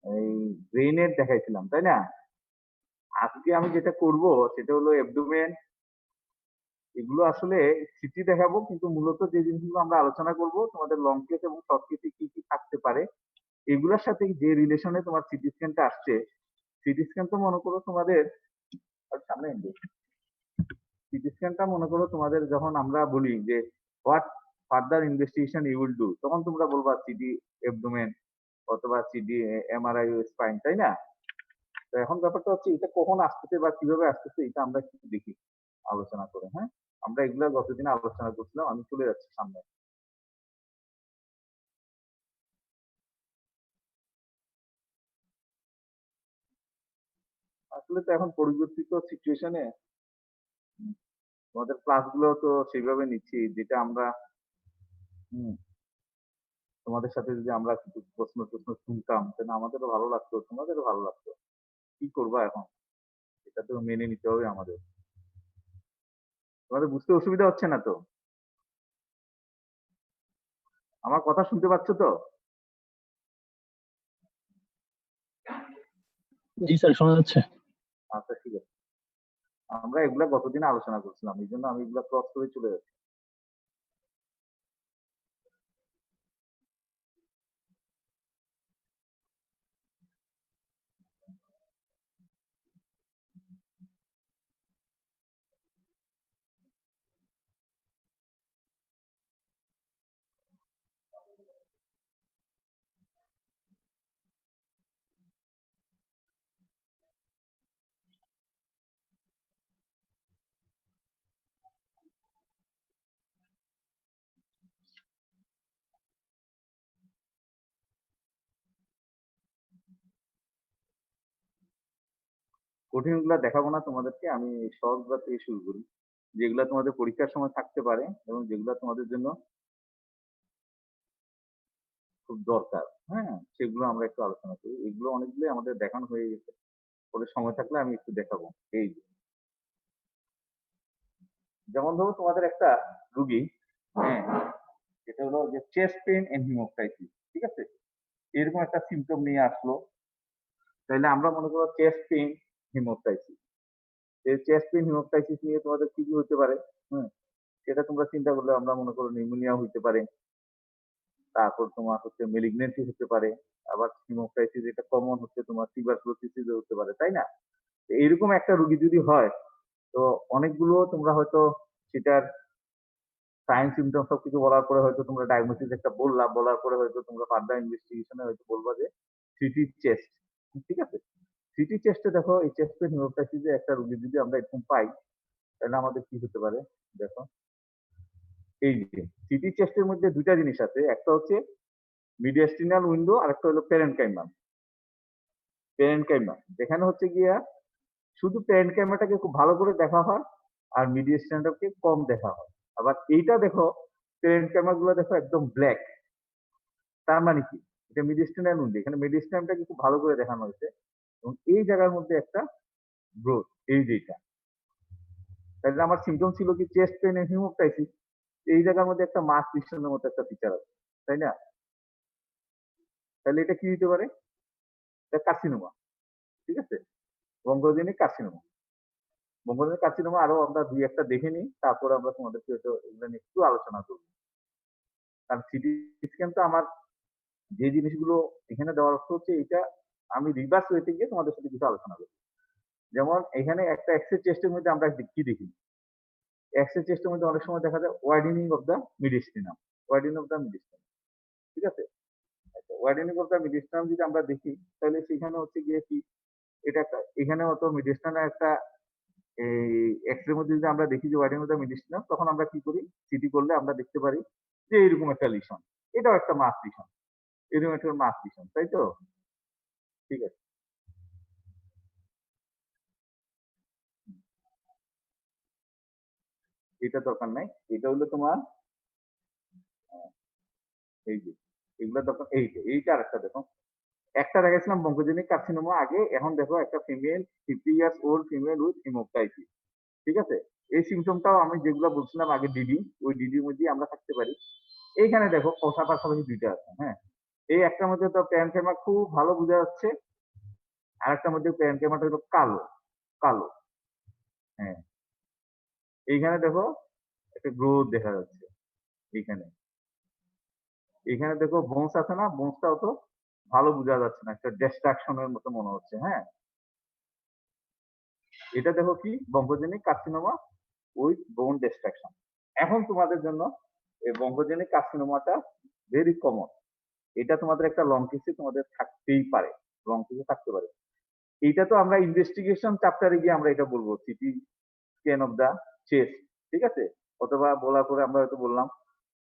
এই ব্রেইনের দেখাইছিলাম, তাই না? আজকে আমি যেটা করব সেটা হলো অ্যাবডোমেন, এগুলো আসলে সিটি দেখাবো, কিন্তু মূলত যে জিনিসগুলো আমরা আলোচনা করব তোমাদের লং কেস এবং শর্ট কেসে কি কি থাকতে পারে এগুলোর সাথে যে রিলেশনে তোমার সিটি স্ক্যানটা আসছে। সিটি স্ক্যান তো মনে করো তোমাদের সামনে সিটি স্ক্যানটা মনে করো তোমাদের যখন আমরা বলি যে what further investigation you will do, তখন তোমরা বলবা সিটি অ্যাবডোমেন অথবা সিটি এমআরআই স্পাইন, তাই না? তো এখন ব্যাপারটা হচ্ছে এটা কখন আসতেছে বা কিভাবে আসতেছে এটা আমরা একটু দেখি আলোচনা করে। হ্যাঁ, আমরা এগুলা গতদিন আলোচনা করছিলাম, আমি চলে যাচ্ছি সামনে। আসলে তো এখন পরিবর্তিত সিচুয়েশনে তোমাদের ক্লাসগুলো তো সেইভাবে নিচ্ছি, যেটা আমরা হুম, তোমাদের সাথে যদি আমরা কিছু প্রশ্ন টশ্ন শুনতাম তাহলে আমাদেরও ভালো লাগতো, তোমাদেরও ভালো লাগতো। কি করবা এখন, এটা তো মেনে নিতে হবে আমাদের। তোমাদের বুঝতে অসুবিধা হচ্ছে না তো? আমার কথা শুনতে পাচ্ছ তো? জি স্যার, শোনা যাচ্ছে। আচ্ছা ঠিক আছে। আমরা এগুলা গতদিন আলোচনা করছিলাম, এই জন্য আমি এগুলা ক্রস করে চলে যাচ্ছি। কঠিনগুলা দেখাবো না তোমাদেরকে, আমি সহজগুলা থেকে শুরু করি, যেগুলা তোমাদের পরীক্ষার সময় থাকতে পারে এবং যেগুলা তোমাদের জন্য খুব দরকার। হ্যাঁ, সেগুলো আমরা একটু আলোচনা করি। এগুলো অনেকগুলোই আমাদের দেখানো হয়ে গেছে, পরে সময় থাকলে আমি একটু দেখাবো। এই যে, যেমন ধরো তোমাদের একটা রুগী, হ্যাঁ, যেটা হলো যে চেস্ট পেইন এন্ড হিমোপ্টাইসিস, ঠিক আছে? এরকম একটা সিমটম নিয়ে আসলো, তাহলে আমরা মনে করো চেস্ট পেইন হিমোপ্টাইসিস। এই চেস্ট পেইন হিমোপ্টাইসিস নিয়ে তোমাদের কি কি হতে পারে? হুম, সেটা তোমরা চিন্তা করলে আমরা মনে করো নিউমোনিয়া হইতে পারে, তারপর তোমার হচ্ছে মেলিগনেন্সি হতে পারে, আবার হিমোপ্টাইসিস এটা কমন হচ্ছে তোমার টিউবারকুলোসিস হতে পারে, তাই না? তো এইরকম একটা রোগী যদি হয়, তো অনেকগুলো তোমরা হয়তো সেটার সাইন সিমটম সবকিছু বলার পরে হয়তো তোমরা ডায়াগনোসিস একটা বললা, বলার পরে হয়তো তোমরা ফার্দার ইনভেস্টিগেশনে হয়তো বলবা যে সিটি চেস্ট, ঠিক আছে? সিটি চেস্টে দেখো এই চেস্ট পেইন হিমোপ্টাইসিসে একটা রোগী যদি আমরা এরকম পাই, তাহলে আমাদের কি হতে পারে? দেখো, এই যে সিটি চেস্টের মধ্যে দুইটা জিনিস আছে, একটা হচ্ছে মিডিয়াস্টিনাল উইন্ডো আর একটা হলো প্যারেনকাইমা। প্যারেনকাইমা যেখানে হচ্ছে গিয়া শুধু প্যারেনকাইমাটাকে খুব ভালো করে দেখা হয় আর মিডিয়াস্টিনালকে কম দেখা হয়। আবার এইটা দেখো, প্যারেনকাইমা গুলো দেখো একদম ব্ল্যাক। তার মানে কি? এটা মিডিয়াস্টিনাল উইন্ডো, এখানে মিডিয়াস্টিনামটাকে খুব ভালো করে দেখানো হয়েছে এবং এই জায়গার মধ্যে একটা গ্রোথ, এই যেটা, তাহলে আমার সিমটম ছিল কি চেস্ট পেইন এন্ড হিমোপ্টাইসিস, এই জায়গার মধ্যে একটা মাস পিস্টনের মতো একটা ফিচার আছে, তাই না? তাহলে এটা কি হতে পারে? এটা কার্সিনোমা, ঠিক আছে? বঙ্গজনিক কার্সিনোমা। বঙ্গজনিক কার্সিনোমা আরো আমরা দুই একটা দেখে নিই, তারপরে আমরা তোমাদেরকে হয়তো এগুলো নিয়ে একটু আলোচনা করবো। কারণ সিটি স্ক্যান তো আমার যে জিনিসগুলো এখানে দেওয়ার অর্থ হচ্ছে এটা আমি রিভার্স ওয়েতে গিয়ে তোমাদের সাথে কিছু আলোচনা করবো। যেমন এখানে একটা এক্স চেস্টের মধ্যে আমরা কি দেখি? এক্স চেস্টের মধ্যে অনেক সময় দেখা যায় widening of the mediastinum, widening of the mediastinum, ঠিক আছে? ওয়াইডেনিং অফ দ্য মিডিস্টিনাম যদি আমরা দেখি, তাহলে সেখানে হচ্ছে গিয়ে কি, এটা একটা এখানে হয়তো মিডিস্টিনামের একটা এই এক্স-রে মধ্যে যদি আমরা দেখি যে ওয়াইডেনিং অফ দ্য মিডিস্টিনাম, তখন আমরা কি করি? সিটি করলে আমরা দেখতে পারি যে এরকম একটা লিশন। এটাও একটা মাস লিশন। এরকম একটা মাস লিশন, তাই তো? ঠিক আছে। এটা দরকার নাই। এটা হলো তোমার এই যে এগুলা দরকার, এই যে এইটা আরেকটা দেখো। একটা দেখাইছিলাম বঙ্গজনিক কার্সিনোমা আগে, এখন দেখো একটা female 50 years old female with haemoptysis, ঠিক আছে? এই সিমটমটাও আমি যেগুলো বলছিলাম আগে ডিডি, ওই ডিডির মধ্যেই আমরা থাকতে পারি। এইখানে দেখো পাশাপাশি দুইটা আছে, হ্যাঁ? এই একটার মধ্যে তো প্যারেনকাইমা খুব ভালো বোঝা যাচ্ছে, আরেকটার মধ্যে প্যারেনকাইমাটা হলো কালো, কালো। হ্যাঁ, এইখানে দেখো একটা গ্রোথ দেখা যাচ্ছে এইখানে। এখানে দেখো বোনস আছে না, বোনসটাও তো ভালো বোঝা যাচ্ছে না, একটা ডিস্ট্রাকশন এর মতো মনে হচ্ছে। হ্যাঁ, এটা দেখো কি বঙ্গোজেনিক কার্সিনোমা উইথ বোন ডিস্ট্রাকশন। এখন তোমাদের জন্য এই বঙ্গোজেনিক কার্সিনোমাটা ভেরি কমন। এটা তোমাদের একটা লং কেসে তোমাদের থাকতেই পারে, লং কেসে থাকতে পারে। এইটা তো আমরা ইনভেস্টিগেশন চ্যাপ্টারে গিয়ে আমরা এটা বলবো, CT scan of the chest, ঠিক আছে? অথবা বলার পরে আমরা হয়তো বললাম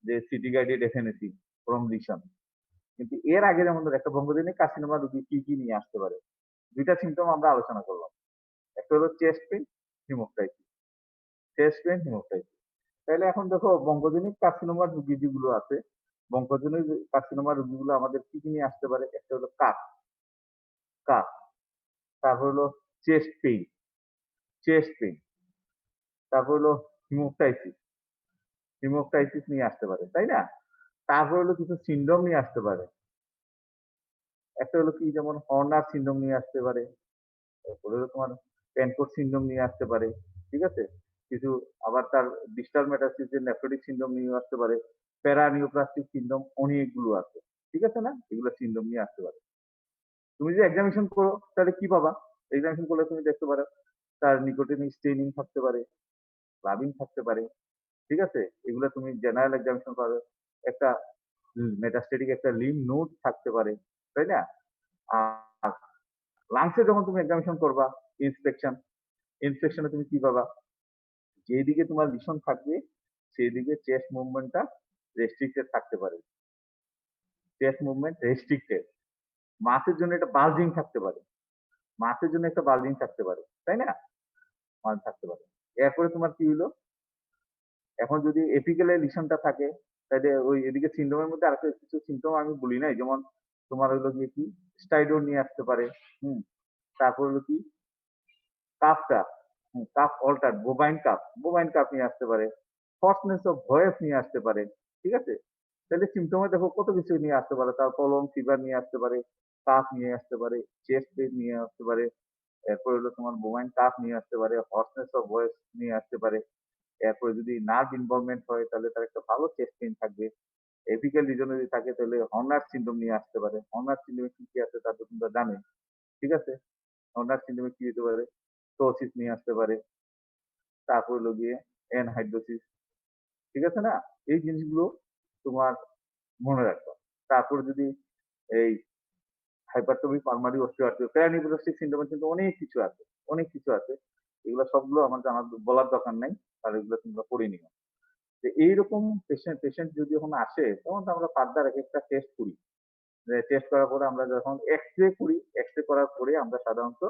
যে CT guided definitely from lesion. কিন্তু এর আগে যেমন ধরো একটা বঙ্গোজেনিক কার্সিনোমা রোগী কি কি নিয়ে আসতে পারে, দুইটা সিমটম আমরা আলোচনা করলাম। একটা হলো chest pain, haemoptysis. Chest pain, haemoptysis. তাহলে এখন দেখো বঙ্গোজেনিক কার্সিনোমার রোগী যেগুলো আছে, বঙ্গোজেনিক কার্সিনোমার রোগীগুলো আমাদের কি কি নিয়ে আসতে পারে? একটা হলো কাফ, কাফ। তারপর হলো চেস্ট পেইন, চেস্ট পেইন। তারপর হলো হিমোপ্টাইটিস, হিমোপ্টাইটিস নিয়ে আসতে পারে, তাই না? তারপর হলো কিছু সিন্ড্রোম নিয়ে আসতে পারে। একটা হলো কি যেমন হর্নার সিন্ড্রোম নিয়ে আসতে পারে। তারপরে হলো তোমার প্যানকোট সিন্ড্রোম নিয়ে আসতে পারে। ঠিক আছে? কিছু আবার তার ডিস্টাল মেটাসিসের নেফ্রোটিক সিন্ড্রোম নিয়ে আসতে পারে। প্যারানিওপ্লাস্টিক সিন্ড্রোম অনেকগুলো আছে। ঠিক আছে না? এগুলো সিন্ড্রোম নিয়ে আসতে পারে। তুমি যদি এক্সামিনেশন করো তাহলে কি পাবা? এক্সামিনেশন করলে তুমি দেখতে পারো তার নিকোটিন স্টেইনিং থাকতে পারে, ক্লাবিং থাকতে পারে। ঠিক আছে? এগুলো তুমি জেনারেল এক্সামিনেশন পাবে। একটা মেটাস্টেটিক একটা লিম্ফ নোড থাকতে পারে। তাই না? আর লাংসে যখন তুমি এক্সামিনেশন করবা, ইন্সপেকশন, ইন্সপেকশনে তুমি কি পাবা? যেদিকে তোমার লিশন থাকবে সেদিকে চেস্ট মুভমেন্টটা রেস্ট্রিক্টেড থাকতে পারে। Chest movement restricted. মাসের জন্য একটা বাল্জিং থাকতে পারে। মাসের জন্য একটা বাল্জিং থাকতে পারে। তাই না? মাস থাকতে পারে। এরপরে তোমার কি হলো? এখন যদি এপিক্যালে লিশনটা থাকে তাহলে ওই এদিকে সিনড্রোমের মধ্যে আরেকটা কিছু সিম্পটম আমি বলি নাই, যেমন তোমার হলো গিয়ে কি স্টাইডোর নিয়ে আসতে পারে। হুম। তারপর হলো কি কাফটা, কাফ অল্টার, বোবাইন কাফ নিয়ে আসতে পারে। হর্সনেস অফ ভয়েস নিয়ে আসতে পারে। ঠিক আছে? তাহলে সিম্পটমে দেখো কত কিছু নিয়ে আসতে পারে। তার প্রলং ফিভার নিয়ে আসতে পারে, কাফ নিয়ে আসতে পারে, চেস্ট পেইন নিয়ে আসতে পারে। এরপর হলো তোমার বোবাইন কাফ নিয়ে আসতে পারে, হর্সনেস অফ ভয়েস নিয়ে আসতে পারে। এরপরে যদি নার্ভ ইনভলভমেন্ট হয় তাহলে তার একটা ভালো চেস্ট পেইন থাকবে। এপিক্যাল রিজনে যদি থাকে তাহলে হর্নার সিনড্রোম নিয়ে আসতে পারে। হর্নার সিনড্রোমে কি কি আছে তা তো তোমরা জানোই। ঠিক আছে? হর্নার সিনড্রোমে কি হতে পারে? টোসিস নিয়ে আসতে পারে। তারপর হলো গিয়ে এনহাইড্রোসিস। ঠিক আছে না? এই জিনিসগুলো তোমার মনে রাখবা। তারপর যদি এই হাইপারট্রফিক পালমারি অস্টিওআর্থ্রাইটিস, প্যারানিউরোপ্লাস্টিক সিনড্রোমে কিন্তু অনেক কিছু আছে। অনেক কিছু আছে। এগুলো সবগুলো আমার বলার দরকার নাই। আর এগুলো তোমরা পড়ে নিও। যে এইরকম পেশেন্ট যদি যখন আসে তখন তো আমরা ফার্দার একেকটা টেস্ট করি। টেস্ট করার পরে আমরা যখন এক্স-রে করি, এক্স-রে করার পরে আমরা সাধারণত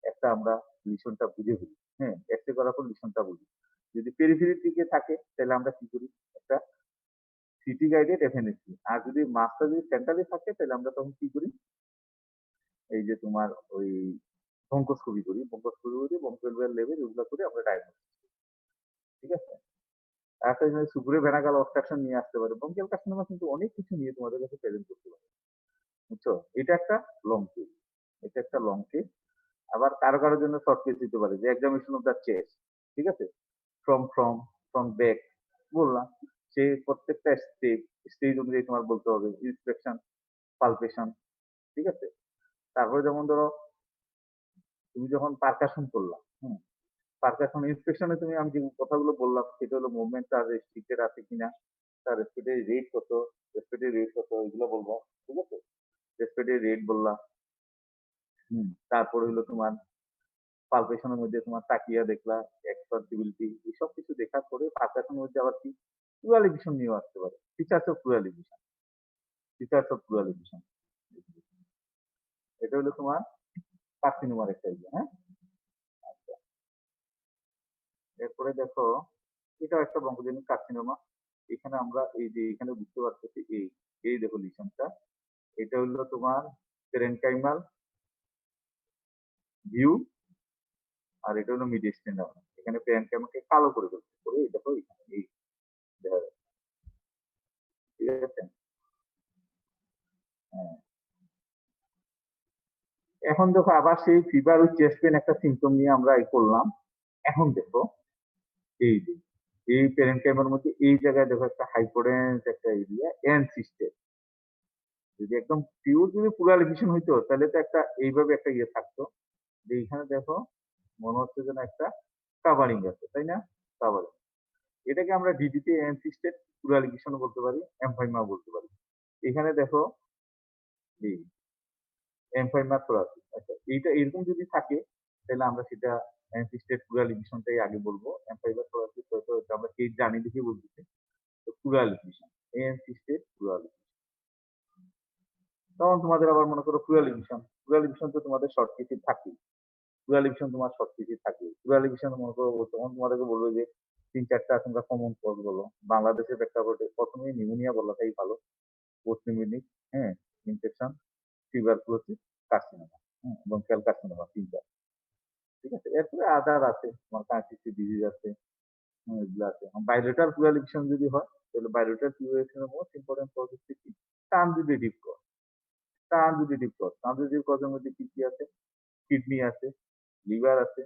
একটা আমরা লিশনটা বুঝে ফেলি। হ্যাঁ? এক্স-রে করার পর লিশনটা বুঝি। যদি পেরিফেরির দিকে থাকে তাহলে আমরা কি করি? একটা সিটি গাইডেড এফএনএসি। আর যদি মাছটা যদি সেন্টারে থাকে তাহলে আমরা তখন কি করি? এই যে তোমার ওই ব্রঙ্কোস্কোপি করি। ব্রঙ্কোস্কোপি করি, ব্রঙ্কিওলভের লেভেল এগুলো করে আমরা ডায়াগনোসিস করি। ঠিক আছে? আরেকটা জিনিস সুপুরে ভেনাকাল অবস্ট্রাকশন নিয়ে আসতে পারে। ব্রঙ্কিয়াল কার্সিনোমা কিন্তু অনেক কিছু নিয়ে তোমাদের কাছে প্রেজেন্ট করতে পারে। বুঝছো? এটা একটা লং কেস। এটা একটা লং কেস। আবার কারো কারোর জন্য শর্ট কেস দিতে পারে যে এক্সামিনেশন অফ দ্য চেস্ট। ঠিক আছে? ফ্রম ব্যাক বললাম। সে প্রত্যেকটা স্টেজ অনুযায়ী তোমার বলতে হবে। Inspection, palpation. ঠিক আছে? তারপরে যেমন ধরো তুমি যখন পারকাশন করলা, হুম? পারকাশন ইন্সপেকশনে তুমি আমি যে কথাগুলো বললাম সেটা হলো মুভমেন্টটা রেস্ট্রিক্টেড আছে কিনা, তার রেসপিরেটরি রেট কত, রেসপিরেটরি রেট কত এগুলো বলবো। ঠিক আছে? রেসপিরেটরি রেট বললাম। হুম। তারপরে হলো তোমার পালপেশনের মধ্যে তোমার তাকিয়া দেখলা, এক্সপান্সিবিলিটি এসব কিছু দেখার পরে পারকাশনের মধ্যে আবার কি প্লুরাল এডিশন নিয়েও আসতে পারে। Features of pleural effusion, features of pleural effusion. এটা হলো তোমার কার্সিনোমার একটা ইয়ে, হ্যাঁ? আচ্ছা। এরপরে দেখো এটাও একটা বঙ্গজনিক কার্সিনোমা। এখানে আমরা এই যে এখানে বুঝতে পারতেছি এই দেখো লিশনটা। এটা হলো তোমার পেরেনকাইমাল ভিউ, আর এটা হলো মিডিয়েস্টেনাল। এখানে পেরেনকাইমালকে কালো করে ফেলছে করে এই দেখো এখানে এই দেখা যাচ্ছে। ঠিক আছে? হ্যাঁ। এখন দেখো আবার সেই ফিভার ওই চেস্ট পেন একটা সিম্পটম নিয়ে আমরা এই করলাম। এখন দেখো এই যে এই প্যারেনকাইমার মধ্যে এই জায়গায় দেখো একটা হাইপোডেন্স একটা এরিয়া এনসিস্টেড। যদি একদম পিওর যদি প্লুরাল এফিশিয়েন্ট হইতো তাহলে তো একটা এইভাবে একটা ইয়ে থাকতো। যে এইখানে দেখো মনে হচ্ছে যেন একটা কাভারিং আছে, তাই না? কাভারিং। এটাকে আমরা ডিডিতে এনসিস্টেড প্লুরাল এফিশিয়েন্ট বলতে পারি, এমফাইমা বলতে পারি। এখানে দেখো এই এমফাইমা থোরাসিস। আচ্ছা এইটা এরকম যদি থাকে তাহলে আমরা সেটা এনসিস্টেড প্লুরাল এফিশিয়েন্টটাই আগে বলবো। এমফাইমা থোরাসিস হয়তো এটা আমরা কেস জানি দেখে বলতেছি। তো প্লুরাল এফিশিয়েন্ট, এনসিস্টেড প্লুরাল। তখন তোমাদের আবার মনে করো প্লুরাল এফিশিয়েন্ট। প্লুরাল এফিশিয়েন্ট তো তোমাদের শর্ট কেসে থাকেই। প্লুরাল এফিশিয়েন্ট তোমার শর্ট কেসে থাকে। প্লুরাল এফিশিয়েন্ট মনে করো তখন তোমাদেরকে বলবে যে ৩-৪টা তোমরা কমন কজ বলো। বাংলাদেশের প্রেক্ষাপটে ১ম এই নিউমোনিয়া বলাটাই ভালো। পোস্ট নিউমোনিক, হ্যাঁ, ইনফেকশন, টিউবারকুলোসিস, কার্সিনোমা, হ্যাঁ, ব্রঙ্কিয়াল কার্সিনোমা ৩টা। ঠিক আছে? এরপরে আদার আছে, তোমার কার্টিসি ডিজিজ আছে, এগুলো আছে। বায়োলেটার প্লুরাল এফিশিয়েন্ট যদি হয় তাহলে bilateral pleural effusion most important cause হচ্ছে কি? Transudative cause. Transudative cause. ট্রানজিটিভ কজের মধ্যে কি, কি আছে? কিডনি আছে, লিভার আছে,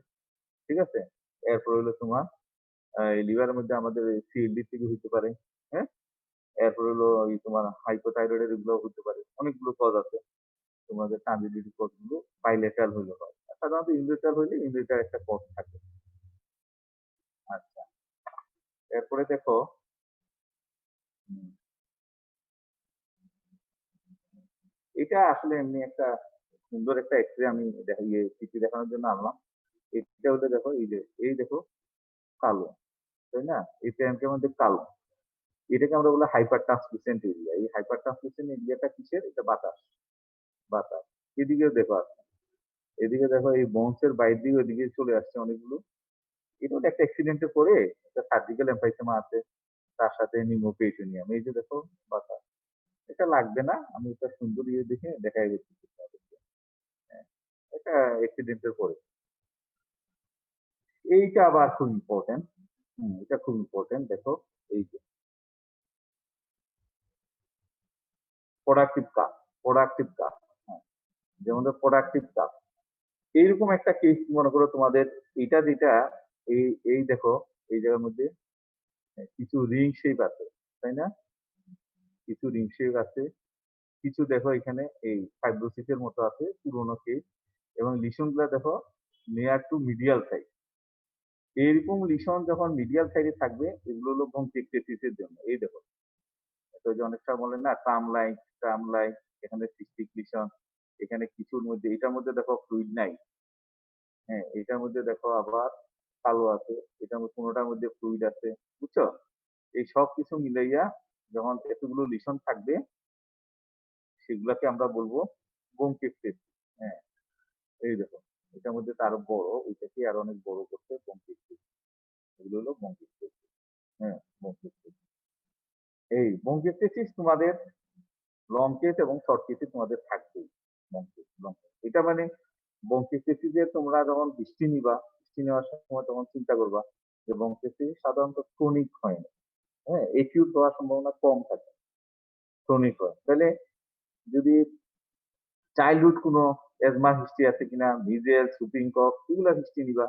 ঠিক আছে? এরপর হলো তোমার এই লিভারের মধ্যে আমাদের সিএলডি থেকে হইতে পারে, হ্যাঁ? এরপর হলো এই তোমার হাইপোথাইরয়েড এগুলো হতে পারে। অনেকগুলো কজ আছে। তোমাদের ট্রানজিটিভ কজ গুলো বাইলেটারাল হইলে হয়। আর সাধারণত ইউনিলেটারাল হইলে ইউনিলেটারাল একটা কজ থাকে। আচ্ছা। এরপরে দেখো হুম, এটা আসলে এমনি একটা সুন্দর একটা এক্সরে আমি ইয়ে চিঠি দেখানোর জন্য আনলাম। এটা হলে দেখো এই দেখো কালো, তাই না? এই ট্যাঙ্কের মধ্যে কালো। এটাকে আমরা বলি হাইপার ট্রান্সলুসেন্ট এরিয়া। এই হাইপার ট্রান্সলুসেন্ট এরিয়াটা কিসের? এটা বাতাস। বাতাস। এদিকেও দেখো আছে। এদিকে দেখো এই বংশের বাইর দিকে ওইদিকে চলে আসছে অনেকগুলো। এটাও একটা অ্যাক্সিডেন্টে পড়ে একটা সার্জিক্যাল এমফাইসেমা আছে। তার সাথে নিউমোপেরিটোনিয়াম। এই যে দেখো বাতাস। এটা লাগবে না। আমি এটা সুন্দর ইয়ে দেখে দেখাই দিচ্ছি তোমাদেরকে। হ্যাঁ, এটা অ্যাক্সিডেন্টের পরে। এইটা আবার খুব ইম্পর্টেন্ট। এটা খুব ইম্পর্টেন্ট। দেখো এই যে প্রোডাক্টিভ কাজ, প্রোডাক্টিভ কাজ। হ্যাঁ, যেমন প্রোডাক্টিভ কাজ। এইরকম একটা কেস মনে করো তোমাদের এটা যেটা এই এই দেখো এই জায়গার মধ্যে কিছু রিং শেপ আছে, তাই না? কিছু রিং শেপ আছে, কিছু দেখো এখানে এই ফাইব্রোসিসের মতো আছে পুরোনো কেস এবং লিশন গুলা দেখো নিয়ার টু মিডিয়াল সাইড। এইরকম লিশন যখন মিডিয়াল সাইডে থাকবে এগুলো হলো ব্রঙ্কিওস্টেসিসের জন্য। এই দেখো এটা যে অনেক সময় বলেন না ট্রাম লাইন, এখানে সিস্টিক লিশন, এখানে কিছুর মধ্যে এটার মধ্যে দেখো ফ্লুইড নাই, হ্যাঁ, এটার মধ্যে দেখো আবার কালো আছে, এটার মধ্যে কোনোটার মধ্যে ফ্লুইড আছে, বুঝছো? এই সব কিছু মিলাইয়া যখন এতগুলো লিশন থাকবে সেগুলাকে আমরা বলবো ব্রঙ্কিওস্টেসিস। হ্যাঁ, এই দেখো এটার মধ্যে তো আরো বড়, ওইটাকে আরো অনেক বড় করতে ব্রঙ্কিওস্টেসিস। এগুলো হলো ব্রঙ্কিওস্টেসিস। হ্যাঁ, ব্রঙ্কিওস্টেসিস। এই ব্রঙ্কিওস্টেসিস তোমাদের লং কেস এবং শর্ট কেসে তোমাদের থাকবেই। Long case, long case. এটা মানে ব্রঙ্কিওস্টেসিসে তোমরা যখন বৃষ্টি নিবা, বৃষ্টি নেওয়ার সময় তখন চিন্তা করবা যে ব্রঙ্কিওস্টেসিস সাধারণত ক্রনিক হয় না। হ্যাঁ, একিউট হওয়ার সম্ভাবনা কম থাকে, ক্রনিক হয়। তাহলে যদি চাইল্ডহুড কোনো এজমা হিস্ট্রি আছে কিনা, মিজেলস, হুপিং কফ এগুলা হিস্ট্রি নিবা।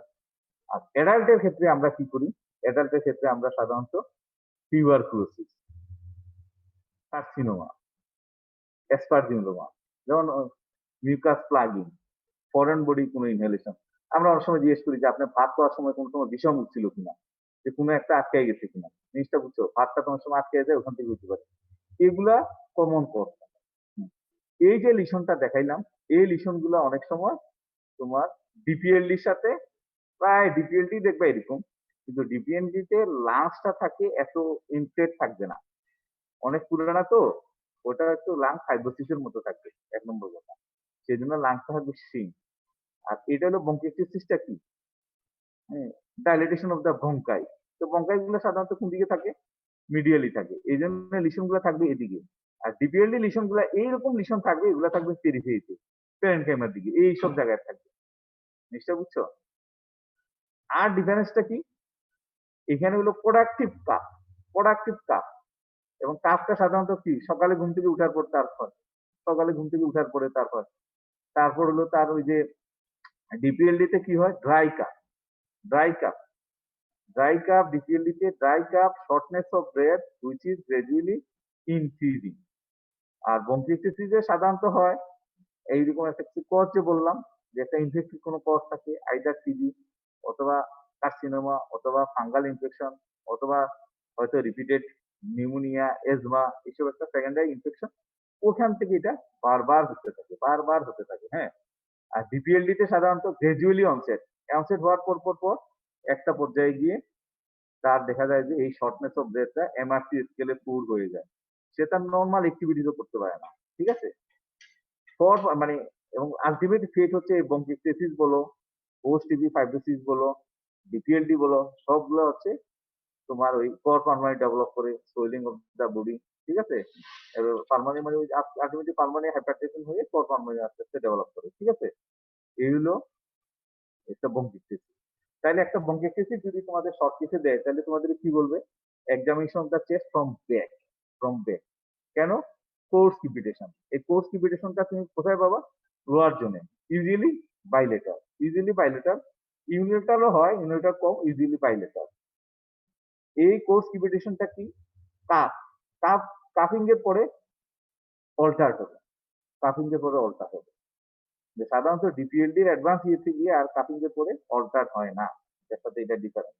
আর অ্যাডাল্টের ক্ষেত্রে আমরা কি করি? অ্যাডাল্টের ক্ষেত্রে আমরা সাধারণত টিউবারকুলোসিস, কার্সিনোমা, অ্যাসপারজিলোমা, যেমন মিউকাস প্লাগিং, ফরেন বডি কোনো ইনহেলেশন। আমরা অনেক সময় জিজ্ঞেস করি যে আপনার ভাত খাওয়ার সময় কোনো সময় বিষম উঠছিল কিনা, যে কোনো একটা আটকে গেছে কিনা। জিনিসটা বুঝছো? ভাতটা কোনো সময় আটকে যায় ওখান থেকে হতে পারে। এগুলা কমন কজ। এই যে লিশনটা দেখাইলাম এই লিশন গুলা অনেক সময় তোমার ডিপিএলডির সাথে প্রায় ডিপিএলডি দেখবে এরকম, কিন্তু ডিপিএলডি তে লাংসটা থাকে এত ইনফ্লেট থাকবে না, অনেক পুরানা তো, ওটা একটু লাং ফাইব্রোসিসের মতো থাকবে। ১ নম্বর কথা, সেই জন্য লাংসটা থাকবে সিং। আর এটা হলো ব্রঙ্কিওস্টেসিসটা কি, হ্যাঁ, ডাইলেটেশন অফ দ্য ব্রঙ্কাই। তো ব্রঙ্কাই গুলো সাধারণত কোন দিকে থাকে? মিডিয়ালি থাকে, এই জন্য লিশন গুলো থাকবে এদিকে। আর ডিপিএলডি লিশন গুলা এইরকম লিশন থাকবে, এগুলা থাকবে পেরিফেরিতে, প্যারেনকাইমার দিকে, এই সব জায়গায় থাকবে। জিনিসটা বুঝছো? আর ডিফারেন্সটা কি? এখানে হলো প্রোডাক্টিভ কাজ, প্রোডাক্টিভ কাজ। এবং কাজটা সাধারণত কি সকালে ঘুম থেকে উঠার পর তার হয়। সকালে ঘুম থেকে উঠার পরে তারপর হলো তার ওই যে ডিপিএলডি তে কি হয়, ড্রাই কাপ ডিপিএলডি তে dry cough, shortness of breath which is gradually increasing. আর ব্রঙ্কিওস্টেসিস এ সাধারণত হয় এইরকম একটা কিছু কজ যে বললাম, যে একটা ইনফেক্টেড কোনো কজ থাকে, আইদার টিবি অথবা কার্সিনোমা অথবা ফাঙ্গাল ইনফেকশন অথবা হয়তো রিপিটেড নিউমোনিয়া, এজমা, এসব একটা সেকেন্ডারি ইনফেকশন। ওখান থেকে এটা বারবার হতে থাকে, হ্যাঁ। আর ডিপিএলডি তে সাধারণত গ্রাজুয়ালি অনসেট হওয়ার পর একটা পর্যায়ে গিয়ে তার দেখা যায় যে এই শর্টনেস অফ ব্রেথটা এমআরসি স্কেলে পুর হয়ে যায়। সে তার নরমাল অ্যাক্টিভিটিসও করতে পারে না। ঠিক আছে? মানে এবং আলটিমেট ফেট হচ্ছে ব্রঙ্কিওস্টেসিস বলো, পোস্ট টিবি ফাইব্রোসিস বলো, ডিপিএলডি বলো, সবগুলো হচ্ছে তোমার ওই কর পার্মানেন্ট ডেভেলপ করে, সোয়েলিং অফ দ্য বডি। ঠিক আছে? এবার পার্মানেন্ট মানে আলটিমেটলি পার্মানেন্ট হাইপারটেনশন হয়ে কর পার্মানেন্ট আস্তে আস্তে ডেভেলপ করে। ঠিক আছে? এই হলো একটা ব্রঙ্কিওস্টেসিস। তাহলে একটা ব্রঙ্কিওস্টেসিস যদি তোমাদের শর্ট কেসে দেয় তাহলে তোমাদের কি বলবে? Examination of the chest from back. কেন? Course crepitation. এই কোর্স ক্রিপিটেশনটা তুমি কোথায় পাবা? লোয়ার জোনে, ইউজুয়ালি বাইলেটার, ইউনিলেটারও হয়, ইউনিলেটার কম, ইউজুয়ালি বাইলেটার। এই কোর্স ক্রিপিটেশনটা কি? কাফ কাফ কাফিং এর পরে অল্টার হবে, যে সাধারণত ডিপিএলডি এর অ্যাডভান্স ইয়েতে গিয়ে আর কাফিং এর পরে অল্টার হয় না, এর সাথে এটা ডিফারেন্স।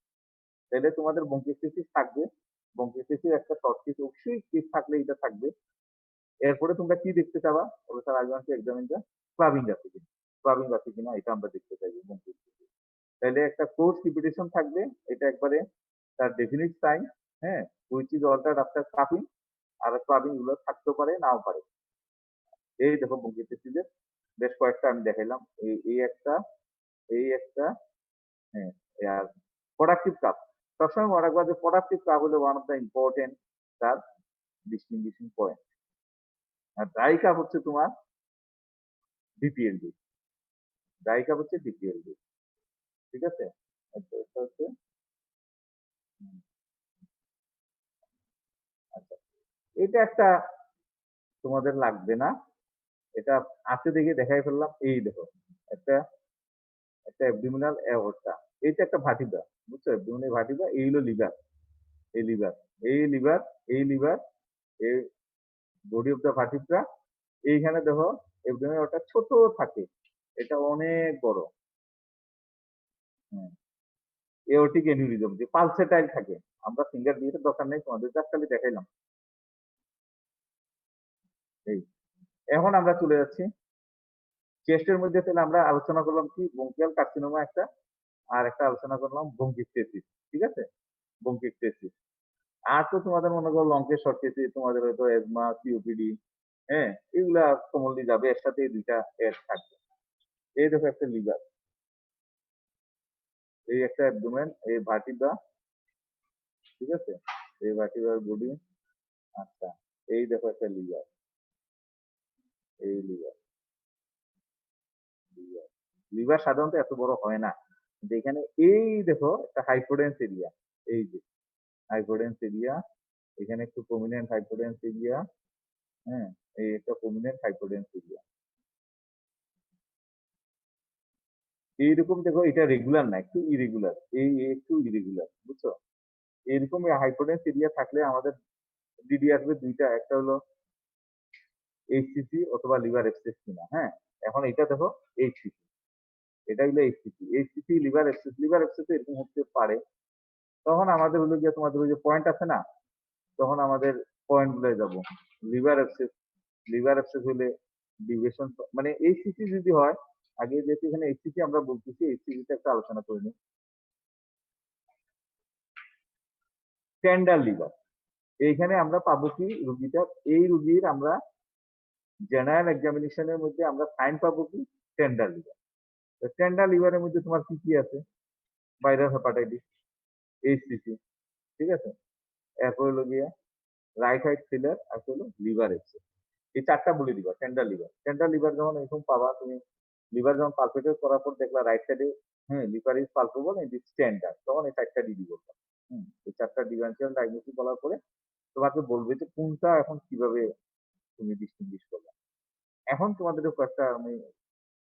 তাহলে তোমাদের ব্রঙ্কিওস্টেসিস থাকবে, ব্রঙ্কিওস্টেসিস একটা শর্ট কেস, অবশ্যই কেস থাকলে এটা থাকবে। এরপরে তোমরা কি দেখতে চাবা? বলে sir I want to examine the clubbing আছে কিনা এটা আমরা দেখতে চাইবো ব্রঙ্কিওস্টেসিস। তাহলে একটা কোর্স রিপিটেশন থাকবে, এটা একবারে তার ডেফিনিট সাইন, হ্যাঁ, which is altered after clubbing. আর ক্লাবিং গুলো থাকতেও পারে, নাও পারে। এই দেখো ব্রঙ্কিওস্টেসিসের বেশ কয়েকটা আমি দেখাইলাম। এই একটা হ্যাঁ, আর প্রোডাক্টিভ কাপ। সবসময় মনে রাখবা যে প্রোডাক্টিভ কাপ হলো ওয়ান অফ দ্য ইম্পর্টেন্ট তার ডিস্টিংগুইশিং পয়েন্ট। আর ড্রাই কাপ হচ্ছে তোমার ডিপিএলডি। ঠিক আছে? এটা হচ্ছে হুম, আচ্ছা। এটা একটা তোমাদের লাগবে না। এটা আছে দেখে দেখাই ফেললাম। এই দেখো একটা একটা অ্যাবডোমিনাল অ্যাওর্টা। এইটা একটা ভার্টিব্রা। বুঝছো? অ্যাবডোমিনাল ভার্টিব্রা, এই হলো লিভার, এই লিভার, এই লিভার, এই লিভার, এই বডি অফ দ্য ভার্টিব্রা। এইখানে দেখো অ্যাবডোমিনাল অ্যাওর্টা ছোট থাকে। এটা অনেক বড়। হুম। এওরটিক অ্যানিউরিজম যে পালসেটাইল থাকে। আমরা ফিঙ্গার দিয়ে দরকার নেই, তোমাদের জাস্ট খালি দেখাইলাম। এই এখন আমরা চলে যাচ্ছি চেস্টের মধ্যে। তাহলে আমরা আলোচনা করলাম কি? ব্রঙ্কিয়াল কার্সিনোমা একটা, আর একটা আলোচনা করলাম ব্রঙ্কিওস্টেসিস। ঠিক আছে? ব্রঙ্কিওস্টেসিস। আর তো তোমাদের মনে করো লং কেস, শর্ট কেসে তোমাদের হয়তো এজমা, সিওপিডি, হ্যাঁ, এগুলা কমনলি যাবে, এর সাথে এই দুইটা এড থাকবে। এই দেখো একটা লিভার, এই একটা অ্যাবডোমেন, এই ভার্টিব্রা। ঠিক আছে? এই ভার্টিব্রার বডি। আচ্ছা, এই দেখো একটা লিভার, এই লিভার, লিভার। লিভার সাধারণত এত বড় হয় না, কিন্তু এখানে এই দেখো একটা হাইপোডেন্স এরিয়া। এই যে হাইপোডেন্স এরিয়া, এখানে একটু প্রমিনেন্ট হাইপোডেন্স এরিয়া, হ্যাঁ, এই একটা প্রমিনেন্ট হাইপোডেন্স এরিয়া। এইরকম দেখো, এটা রেগুলার না, একটু ইরেগুলার, এই একটু ইরেগুলার, বুঝছো? এরকম হাইপোডেন্স এরিয়া থাকলে আমাদের ডিডি আসবে দুইটা, একটা হলো এইচসিসি অথবা লিভার এক্সেস কিনা, হ্যাঁ। এখন এটা দেখো এইচসিসি, এটা হলো এইচসিসি লিভার এক্সেস এরকম হতে পারে। তখন আমাদের হলো গিয়ে তোমাদের ওই যে পয়েন্ট আছে না, তখন আমাদের পয়েন্ট গুলো যাব। লিভার এক্সেস, হলে ডিভিয়েশন, মানে এইচসিসি যদি হয়, আগে যেহেতু এখানে এইচসিসি আমরা বলতেছি, এইচসিসি তে একটা আলোচনা করে নিই। টেন্ডার লিভার, এইখানে আমরা পাবো কি রুগীটা, এই রুগীর আমরা জেনারেল এক্সামিনেশনের মধ্যে আমরা সাইন পাবো কি? Tender liver. টেন্ডার লিভারের মধ্যে তোমার কি কি আছে? ভাইরাল হেপাটাইটিস, এইচসিসি, ঠিক আছে? এরপর হলো গিয়ে রাইট হাইট ফেলার, আর হলো লিভার এক্সেস। এই চারটা বলে দিবা টেন্ডার লিভার যখন এরকম পাবা তুমি, লিভার যখন পালপেটেড করার পর দেখলা রাইট সাইডে, হ্যাঁ, liver is palpable and is tender, তখন এই চারটা ডিডি বলবা। এই চারটা ডিফারেন্সিয়াল ডায়াগনোসিস বলার পরে তোমাকে বলবে যে কোনটা এখন কিভাবে তুমি ডিস্টিংগুইশ করবে। এখন তোমাদের কয়েকটা আমি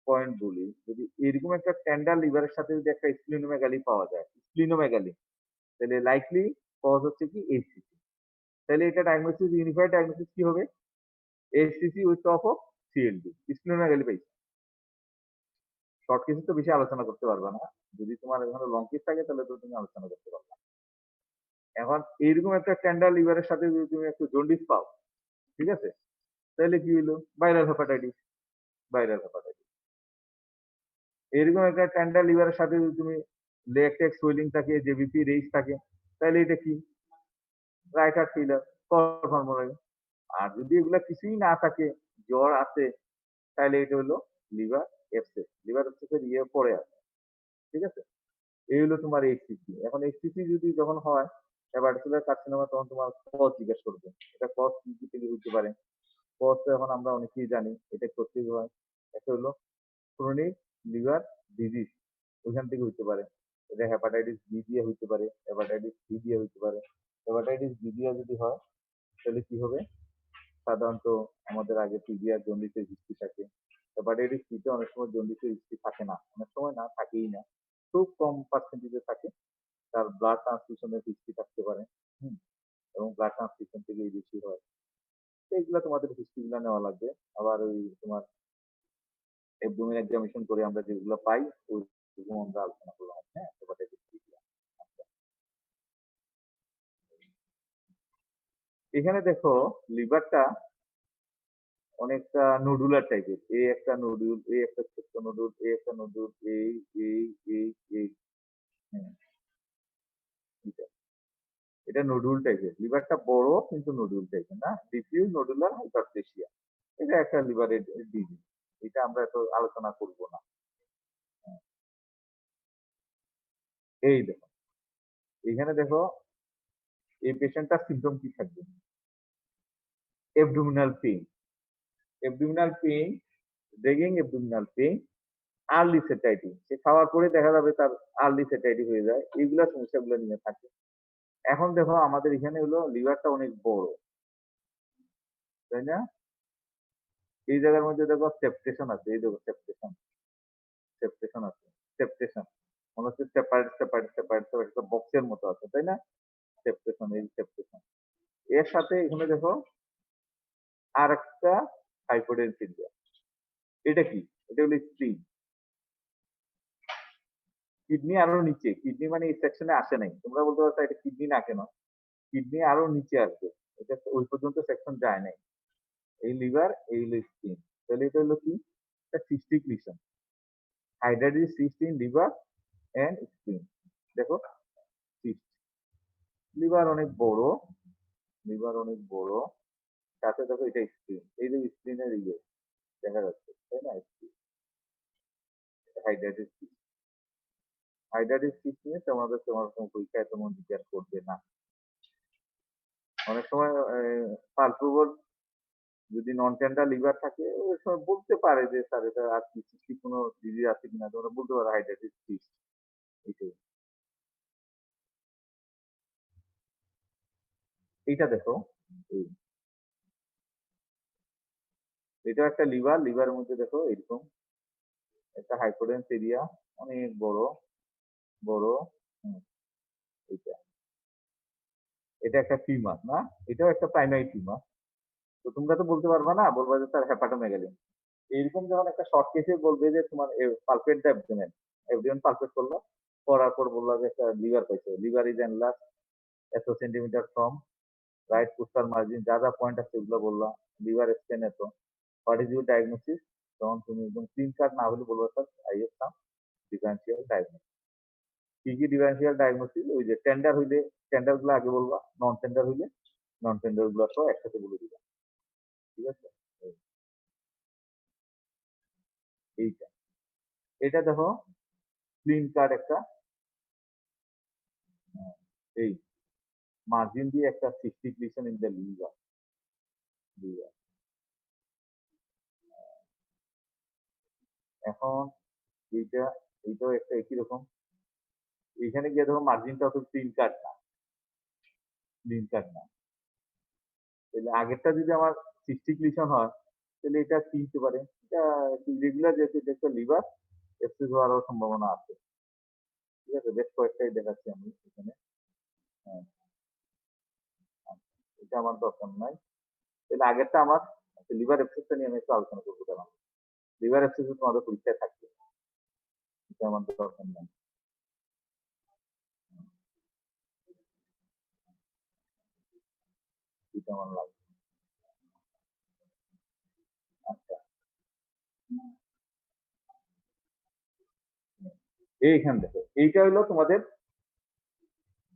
পয়েন্ট বলি, যদি এরকম একটা টেন্ডার লিভারের সাথে যদি একটা স্প্লিনোমেগালি পাওয়া যায়, স্প্লিনোমেগালি, তাহলে লাইকলি কজ হচ্ছে কি এইচসিসি। তাহলে এটা ডায়াগনোসিস, ইউনিফাইড ডায়াগনোসিস কি হবে? HCC with top of CLD, splenomegaly পাইছি। শর্ট কেসে তো বেশি আলোচনা করতে পারবে না, যদি তোমার এখানে লং কেস থাকে তাহলে তো তুমি আলোচনা করতে পারবে। এখন এইরকম একটা টেন্ডার লিভারের সাথে যদি তুমি একটু জন্ডিস পাও, ঠিক আছে, তাহলে কি হইলো? Viral hepatitis, viral hepatitis. এরকম একটা টেন্ডার লিভারের সাথে যদি তুমি লেকটেক্স সুয়েলিং থাকে, জেবিপি রেইজ থাকে, তাহলে এটা কি? রাইট হার্ট ফেইলিউর, কনফার্ম হয়ে। আর যদি এগুলা কিছুই না থাকে, জ্বর আছে, তাহলে এটা হলো লিভার এপসেস। লিভার এপসেসের ইয়ে পরে আছে, ঠিক আছে? এই হলো তোমার এইচসিসি। এখন এইচসিসি যদি যখন হয় হেপাটোসেলুলার কার্সিনোমা, তখন তোমার কজ জিজ্ঞেস করবে। এটা কজ কি কি থেকে হইতে পারে? কজ তো এখন আমরা অনেকেই জানি, এটা করতে হয়। একটা হলো ক্রনিক লিভার ডিজিজ, ওইখান থেকে হইতে পারে। এটা হেপাটাইটিস বি দিয়ে হইতে পারে, হেপাটাইটিস সি দিয়ে হইতে পারে। হেপাটাইটিস বি দিয়ে যদি হয়, তাহলে কি হবে? সাধারণত আমাদের আগে টিবি আর জন্ডিসের হিস্ট্রি থাকে। হেপাটাইটিস সি তে অনেক সময় জন্ডিসের হিস্ট্রি থাকে না, অনেক সময় না, থাকেই না, খুব কম পার্সেন্টেজে থাকে। তার ব্লাড ট্রান্সফিউশনের হিস্ট্রি থাকতে পারে। হুম, এবং ব্লাড ট্রান্সফিউশন থেকেই বেশি হয়। তো এগুলো তোমাদের হিস্ট্রি গুলো নেওয়া লাগবে। আবার ওই তোমার অ্যাবডোমেন এক্সামিনেশন করে আমরা যেগুলো পাই, ওইগুলো আমরা আলোচনা করলাম। হ্যাঁ, হেপাটাইটিস বি গুলো। আচ্ছা, এখানে দেখো লিভারটা অনেকটা নডুলার টাইপের। এই একটা নডুল, এই একটা ছোট্ট নডুল, এই একটা নডুল, এই এই এই এই হ্যাঁ, এটা এটা নডুল টাইপের। লিভারটা বড় কিন্তু নডুল টাইপের না, ডিফিউজ নডুলার হাইপারপ্লেসিয়া। এটা একটা লিভারের ডিজিজ, এটা আমরা এত আলোচনা করব না। হ্যাঁ, এই দেখো, এখানে দেখো এই পেশেন্টটার সিমটম কি থাকবে? Abdominal pain, abdominal pain, dragging abdominal pain, early satiety. সে খাওয়ার পরে দেখা যাবে তার আর্লি সেটাইটি হয়ে যায়। এইগুলা সমস্যাগুলো নিয়ে থাকে। এখন দেখো আমাদের এখানে হলো লিভারটা অনেক বড়, তাই না? এই জায়গার মধ্যে দেখো সেপটেশন আছে, এই দেখো সেপটেশন, সেপটেশন আছে, সেপটেশন। মনে হচ্ছে সেপারেট সেপারেট সেপারেট সেপারেট একটা বক্সের মতো আছে, তাই না? সেপটেশন, এই সেপটেশন। এর সাথে এখানে দেখো আর একটা হাইপোডেনসিয়া। এটা কি? এটা হলো স্প্লিন। কিডনি আরো নিচে, কিডনি মানে এই সেকশনে আসে নাই। তোমরা বলতে পারছো এটা কিডনি না কেন? কিডনি আরো নিচে আসবে, এটা ওই পর্যন্ত সেকশন যায় নাই। এই লিভার, এই হলো স্প্লিন। তাহলে এটা হলো কি? একটা সিস্টিক লিশন, হাইড্রাইটিস cyst in liver and spleen. দেখো সিস্ট, লিভার অনেক বড়, লিভার অনেক বড়, সাথে দেখো এটা স্প্লিন, এই যে স্প্লিনের ইয়ে দেখা যাচ্ছে, তাই না? হাইড্রাইটিস সিস্ট, হাইড্রাইটিস সিস্ট নিয়ে তোমাদের তোমার কোনো পরীক্ষায় তেমন জিজ্ঞাসা করবে না। অনেক সময় পালপ্রবল যদি নন টেন্ডার লিভার থাকে, ওই সময় বলতে পারে যে স্যার এটা আর কি সিস্টিক কোনো ডিজিজ আছে কিনা, তোমরা বলতে পারো হাইড্রাইটিস সিস্ট। এটাই। এইটা দেখো, এই এটা একটা লিভার, লিভারের মধ্যে দেখো এরকম একটা হাইপোডেন্স এরিয়া, অনেক বড় বড়। হুম, এইটা, এটা একটা টিউমার না? এটাও একটা প্রাইমারি টিউমার। তো তোমরা তো বলতে পারবা না, বলবা যে স্যার হেপাটোমেগালি। এইরকম যখন একটা শর্ট কেসে বলবে যে তোমার pulpit the abdomen, abdomen pulpit করলো, করার পর বললো যে একটা লিভার পাইছে, লিভার ইজ এনলার্জ এত centimetre from right coastal margin, যা যা পয়েন্ট আছে ওগুলো বললা, লিভার স্টেন এত, হোয়াট ইজ ইউর ডায়াগনোসিস? তখন তুমি একদম ক্লিন কাট না হলে বলবো sir I have some differential diagnosis. কি কি ডিফারেন্সিয়াল ডায়াগনোসিস? ওই যে টেন্ডার হইলে টেন্ডার গুলো আগে বলবা, নন টেন্ডার হইলে নন টেন্ডার গুলো সহ একসাথে বলে দিবা, ঠিক আছে? এইটা, এটা দেখো ক্লিন কাট একটা, এই মার্জিন দিয়ে একটা cystic lesion in the liver, liver. এখন এইটা, এইটাও একটা একই রকম। এখানে গিয়ে দেখো মার্জিনটা অত ক্লিন কাট না, ক্লিন কাট না। তাহলে আগেরটা যদি আমার সিস্টিক লিশন হয়, তাহলে এটা কি হতে পারে? এটা ইরেগুলার, যেহেতু এটা একটা লিভার অ্যাবসেস হওয়ারও সম্ভাবনা আছে। ঠিক আছে, বেশ কয়েকটাই দেখাচ্ছি আমি এখানে। হ্যাঁ, আচ্ছা, এটা আমার দরকার নাই। তাহলে আগেরটা আমার লিভার অ্যাবসেসটা নিয়ে আমি একটু আলোচনা করবো। দাঁড়াও, লিভার অ্যাবসেস তোমাদের পরীক্ষায় থাকবে, এটা আমার দরকার নাই। এটা আমার লাগবে। আচ্ছা, এইখান দেখো, এইটা হলো তোমাদের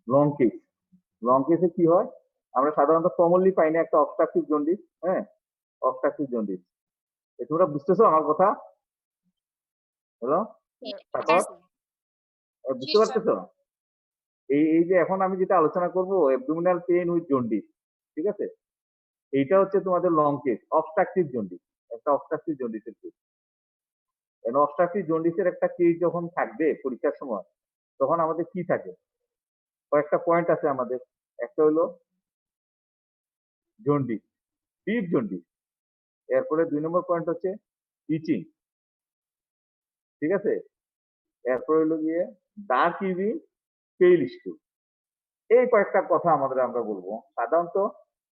লং কেস। লং কেসে কি হয়, আমরা সাধারণত কমনলি পাই না একটা অবস্ট্রাকটিভ জন্ডিস। হ্যাঁ, অবস্ট্রাকটিভ জন্ডিস, তোমরা বুঝতেছো আমার কথা? হ্যালো সাকর, জি বুঝতে স্যার। পারতেছো? এই যে এখন আমি যেটা আলোচনা করব, অ্যাবডোমিনাল পেইন উইথ জন্ডিস, ঠিক আছে, এইটা হচ্ছে তোমাদের লং কেস অবস্ট্রাকটিভ জন্ডিস, একটা অবস্ট্রাকটিভ জন্ডিসের কেস। অবস্ট্রাকটিভ জন্ডিসের একটা কেস যখন থাকবে পরীক্ষার সময়, তখন আমাদের কি থাকে, কয়েকটা পয়েন্ট আছে আমাদের। একটা হলো জন্ডিস, ডিপ জন্ডিস। এরপরে 2 নম্বর পয়েন্ট হচ্ছে ইচিং, ঠিক আছে। এরপর হলো গিয়ে ডার্ক ইউভি, পেইল স্টুল। এই কয়েকটা কথা আমাদের আমরা বলবো। সাধারণত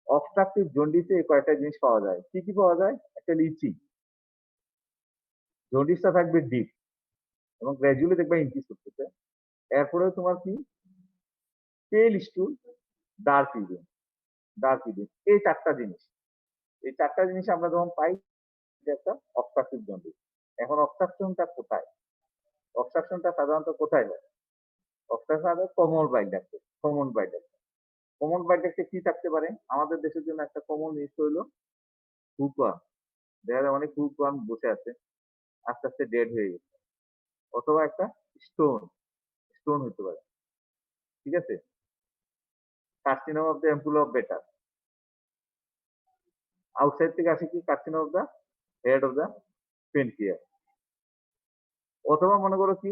অবস্ট্রাকটিভ জন্ডিসে এই কয়েকটা জিনিস পাওয়া যায়। কি কি পাওয়া যায়? একটা ইচিং, জন্ডিসটা থাকবে ডিপ এবং গ্র্যাজুয়ালি দেখবে ইনক্রিজ করতেছে। এরপরে তোমার কি, পেল স্টুল, ডার্ক ইউরিন, ডার্ক ইউরিন, এই চারটা জিনিস। এই চারটা জিনিস আমরা যখন পাই, এটা একটা অবস্ট্রাকটিভ জন্ডিস। এখন অবস্ট্রাকশনটা কোথায়? অবস্ট্রাকশনটা সাধারণত কোথায় হয়? অবস্ট্রাকশন কমন বাইল ডাক্টে, কমন বাইল ডাক্টে। কমন বাইল ডাক্টে কি থাকতে পারে? আমাদের দেশের জন্য একটা কমন জিনিস হলো হুকওয়ার্ম। দেখা যায় অনেক হুকওয়ার্ম বসে আছে, আস্তে আস্তে ডেড হয়ে গেছে। অথবা একটা স্টোন, স্টোন হতে পারে, ঠিক আছে। Carcinoma of the ampulla of Vater, outside থেকে আসে কি, carcinoma of the head of the pancreas. অথবা মনে করো কি,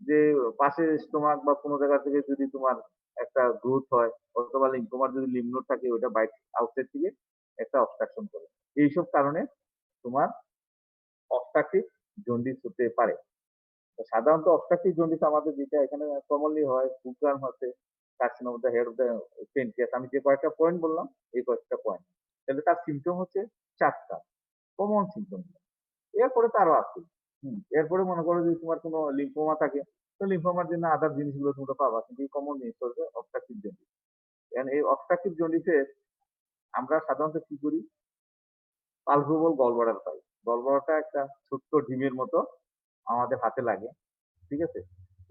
যে পাশে স্টোমাক বা কোনো জায়গা থেকে যদি তোমার একটা গ্রোথ হয়, অথবা তোমার যদি লিম্ফ নোড থাকে, ওটা বাইট আউটসাইড থেকে একটা অবস্ট্রাকশন করে। এইসব কারণে তোমার অবস্ট্রাকটিভ জন্ডিস হতে পারে। তো সাধারণত অবস্ট্রাকটিভ জন্ডিস আমাদের যেটা এখানে কমনলি হয়, ফুকার্ম হচ্ছে, carcinoma of the head of the pancreas. আমি যে কয়েকটা পয়েন্ট বললাম, এই কয়েকটা পয়েন্ট, তাহলে তার সিমটম হচ্ছে চারটা কমন সিমটম। এরপরে তো আরো আছে। এরপরে মনে করো যদি তোমার কোনো লিম্ফোমা থাকে, তো লিম্ফোমার জন্য আদার জিনিসগুলো তোমরা পাবা, কিন্তু এই কমন জিনিস হচ্ছে অবস্ট্রাকটিভ জন্ডিস। এই অবস্ট্রাকটিভ জন্ডিসে আমরা সাধারণত কি করি, পালভেবল গলব্লাডার পাই। গলব্লাডারটা একটা ছোট্ট ডিমের মতো আমাদের হাতে লাগে, ঠিক আছে।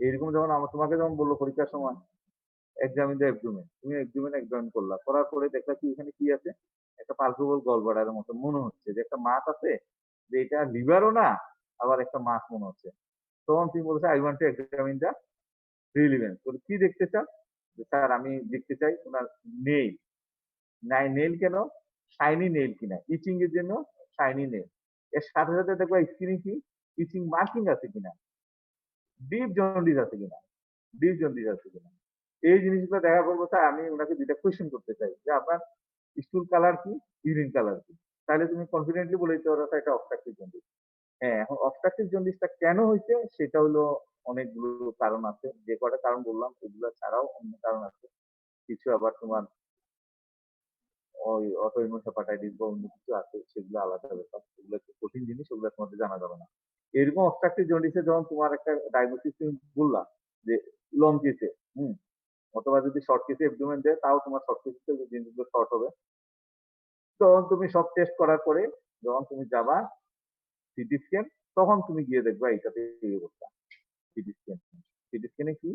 এইরকম যেমন আমার তোমাকে যেমন বললো পরীক্ষার সময় এক্সামিন দ্য অ্যাবডোমেন, তুমি অ্যাবডোমেন এক্সামিন করলা, করার পরে দেখলা কি এখানে কি আছে, একটা পালভেবল গলব্লাডারের মতো মনে হচ্ছে যে একটা মাছ আছে, যে এটা লিভারও না, আবার একটা মাছ মনে হচ্ছে। তখন তিনি বলছে I want to examine the relevance. বলে কি দেখতে চান? যে স্যার আমি দেখতে চাই ওনার নেইল, নাই নেইল কেন, শাইনি নেইল কিনা, ইচিং এর জন্য শাইনি নেইল। এর সাথে সাথে দেখবো স্ক্রিনে কি ইচিং মার্কিং আছে কিনা, ডিপ জন্ডিস আছে কিনা, ডিপ জন্ডিস আছে কিনা। এই জিনিসগুলো দেখা করবো। স্যার আমি ওনাকে দুইটা কোয়েশ্চেন করতে চাই, যে আপনার স্টুল কালার কি, ইউরিন কালার কি। তাহলে তুমি কনফিডেন্টলি বলে দিতে পারো এটা অবস্ট্রাকটিভ জন্ডিস। হ্যাঁ, এখন অবস্ট্রাকটিভ জন্ডিসটা কেন হয়েছে সেটা হলো অনেকগুলো কারণ আছে। যে কটা কারণ বললাম এগুলো ছাড়াও অন্য কারণ আছে। কিছু আবার তোমার ওই অটোইমিউন হেপাটাইটিস বা অন্য কিছু আছে, সেগুলো আলাদা ব্যাপার। সেগুলো একটু কঠিন জিনিস, ওগুলো তোমাদের জানা যাবে না। এরকম অবস্ট্রাকটিভ জন্ডিসে যখন তোমার একটা ডায়াগনোসিস তুমি বললা যে লং কেসে, অথবা যদি শর্ট কেসে অ্যাবডোমেন দেয়, তাও তোমার শর্ট কেসে জিনিসগুলো শর্ট হবে। তখন তুমি সব টেস্ট করার পরে যখন তুমি যাবা সিটি স্ক্যান, তখন তুমি গিয়ে দেখবা এইটাতে এই অবস্থা। সিটি স্ক্যান, সিটি স্ক্যানে কি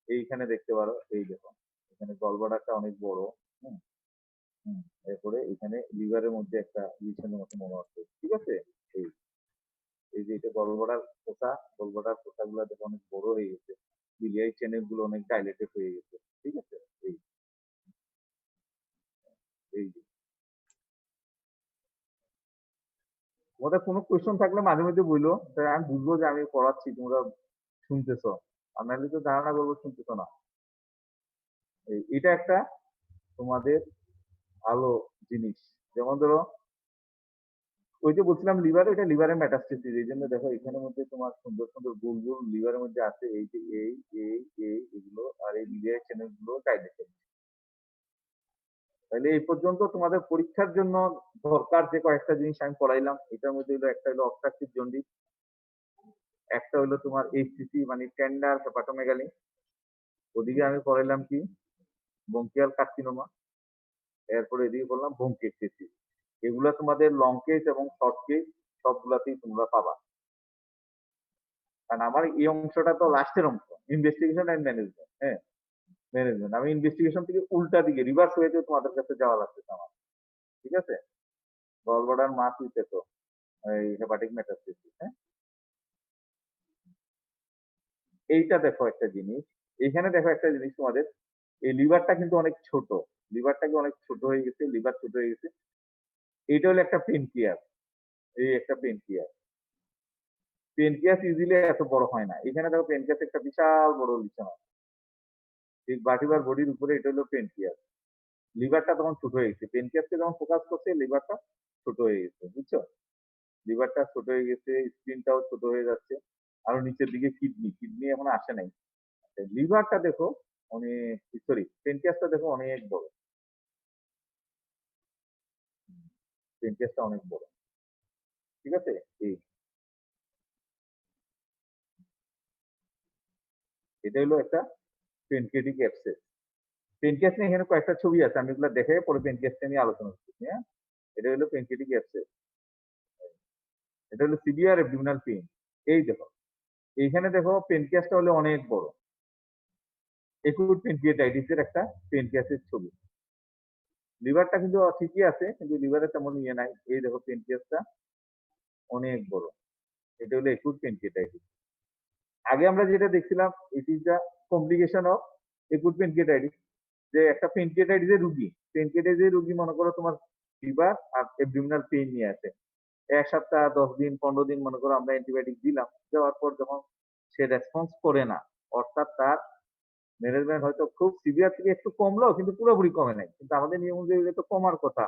এইখানে দেখতে পারো, এই দেখো এখানে গলব্লাডারটা অনেক বড়। হুম হুম এরপরে এখানে লিভারের মধ্যে একটা ইলিশনের মতো মনে হচ্ছে, ঠিক আছে। এই এই যে এটা গলব্লাডার খোসা, গলব্লাডার খোসাগুলো দেখো অনেক বড় হয়ে গেছে, বিলিয়ারি চ্যানেল গুলো অনেক ডাইলেটেড হয়ে গেছে, ঠিক আছে। এই এই যে তোমাদের কোনো কোয়েশ্চন থাকলে মাঝে মধ্যে বললো, তাই আমি বুঝবো যে আমি পড়াচ্ছি তোমরা শুনতেছো, আর নাহলে তো ধারণা করবো শুনতেছো না। এটা একটা তোমাদের ভালো জিনিস। যেমন ধরো ওই যে বলছিলাম লিভার, এটা লিভারের মেটাস্টেসিস। এই জন্য দেখো এখানের মধ্যে তোমার সুন্দর সুন্দর গোল গোল লিভারের মধ্যে আছে এই যে এই এগুলো, আর এই লিভারের চ্যানেল গুলো ডাইলেটেড। তাহলে এই পর্যন্ত তোমাদের পরীক্ষার জন্য দরকার যে কয়েকটা জিনিস আমি পড়াইলাম, এটার মধ্যে হলো একটা হলো অবস্ট্রাকটিভ জন্ডিস, একটা হলো তোমার এইচসিসি মানে টেন্ডার হেপাটোমেগালি, ওদিকে আমি পড়াইলাম কি ব্রঙ্কিয়াল কার্সিনোমা, এরপরে এদিকে বললাম ব্রঙ্কিওস্টেসিস। এগুলা তোমাদের লং কেস এবং শর্ট কেস সবগুলাতেই তোমরা পাবা। কারণ আমার এই অংশটা তো লাস্টের অংশ, ইনভেস্টিগেশন এন্ড ম্যানেজমেন্ট। হ্যাঁ, ম্যানেজমেন্ট। আমি ইনভেস্টিগেশন থেকে উল্টা দিকে রিভার্স ওয়েতে তোমাদের কাছে যাওয়া লাগছে আমার। ঠিক আছে? গলব্লাডার মাস উইথ তো এই হেপাটিক মেটাস্টেসিস। হ্যাঁ, এইটা দেখো একটা জিনিস, এইখানে দেখো একটা জিনিস তোমাদের, এই লিভারটা কিন্তু অনেক ছোট, লিভারটা কি অনেক ছোট হয়ে গেছে, লিভার ছোট হয়ে গেছে। এইটা হলো একটা পেনক্রিয়াস, এই একটা পেনক্রিয়াস। পেনক্রিয়াস ইজিলি এত বড় হয় না। এখানে দেখো পেনক্রিয়াস একটা বিশাল বড় লিচন আছে। ঠিক ভার্টিব্রাল বডির উপরে এটা হলো পেনক্রিয়াস। লিভারটা তখন ছোট হয়ে গেছে। পেনক্রিয়াসকে যখন ফোকাস করছে লিভারটা ছোট হয়ে গেছে। বুঝছো? লিভারটা ছোট হয়ে গেছে, স্ক্রিনটাও ছোট হয়ে যাচ্ছে। আরো নিচের দিকে কিডনি, কিডনি এখন আসে নাই। লিভারটা দেখো অনেক, সরি পেনক্রিয়াসটা দেখো অনেক বড়, পেনক্রিয়াসটা অনেক বড়। ঠিক আছে? এই এটা হলো একটা পেনক্রিয়াটিক অ্যাবসেস। পেনক্রিয়াস নিয়ে এখানে কয়েকটা ছবি আছে, আমি এগুলো দেখে পরে পেনক্রিয়াসটা নিয়ে আলোচনা করছি। হ্যাঁ, এটা হলো পেনক্রিয়াটিক অ্যাবসেস, এটা হলো সিভিয়ার অ্যাবডোমিনাল পেইন। এই দেখো এইখানে দেখো পেনক্রিয়াসটা হলো অনেক বড়, একুট পেনক্রিয়াটাইটিসের একটা পেনক্রিয়াসের ছবি। লিভারটা কিন্তু ঠিকই আছে, কিন্তু লিভারে তেমন ইয়ে নাই। এই দেখো পেনক্রিয়াসটা অনেক বড়, এটা হলো একুট পেনক্রিয়াটাইটিস। আগে আমরা যেটা দেখছিলাম it is the complication of acute pancreatitis, যে একটা পেনক্রিয়াটাইটিসের রুগী, পেনক্রিয়াটাইটিসের রুগী মনে করো তোমার লিভার আর অ্যাবডোমিনাল পেইন নিয়ে আছে। ১ সপ্তাহ, ১০ দিন, ১৫ দিন মনে করো আমরা অ্যান্টিবায়োটিক দিলাম। দেওয়ার পর যখন সে রেসপন্স করে না, অর্থাৎ তার ম্যানেজমেন্ট হয়তো খুব সিভিয়ার থেকে একটু কমলো কিন্তু পুরোপুরি কমে নাই। কিন্তু আমাদের নিয়ম অনুযায়ী এটা তো কমার কথা।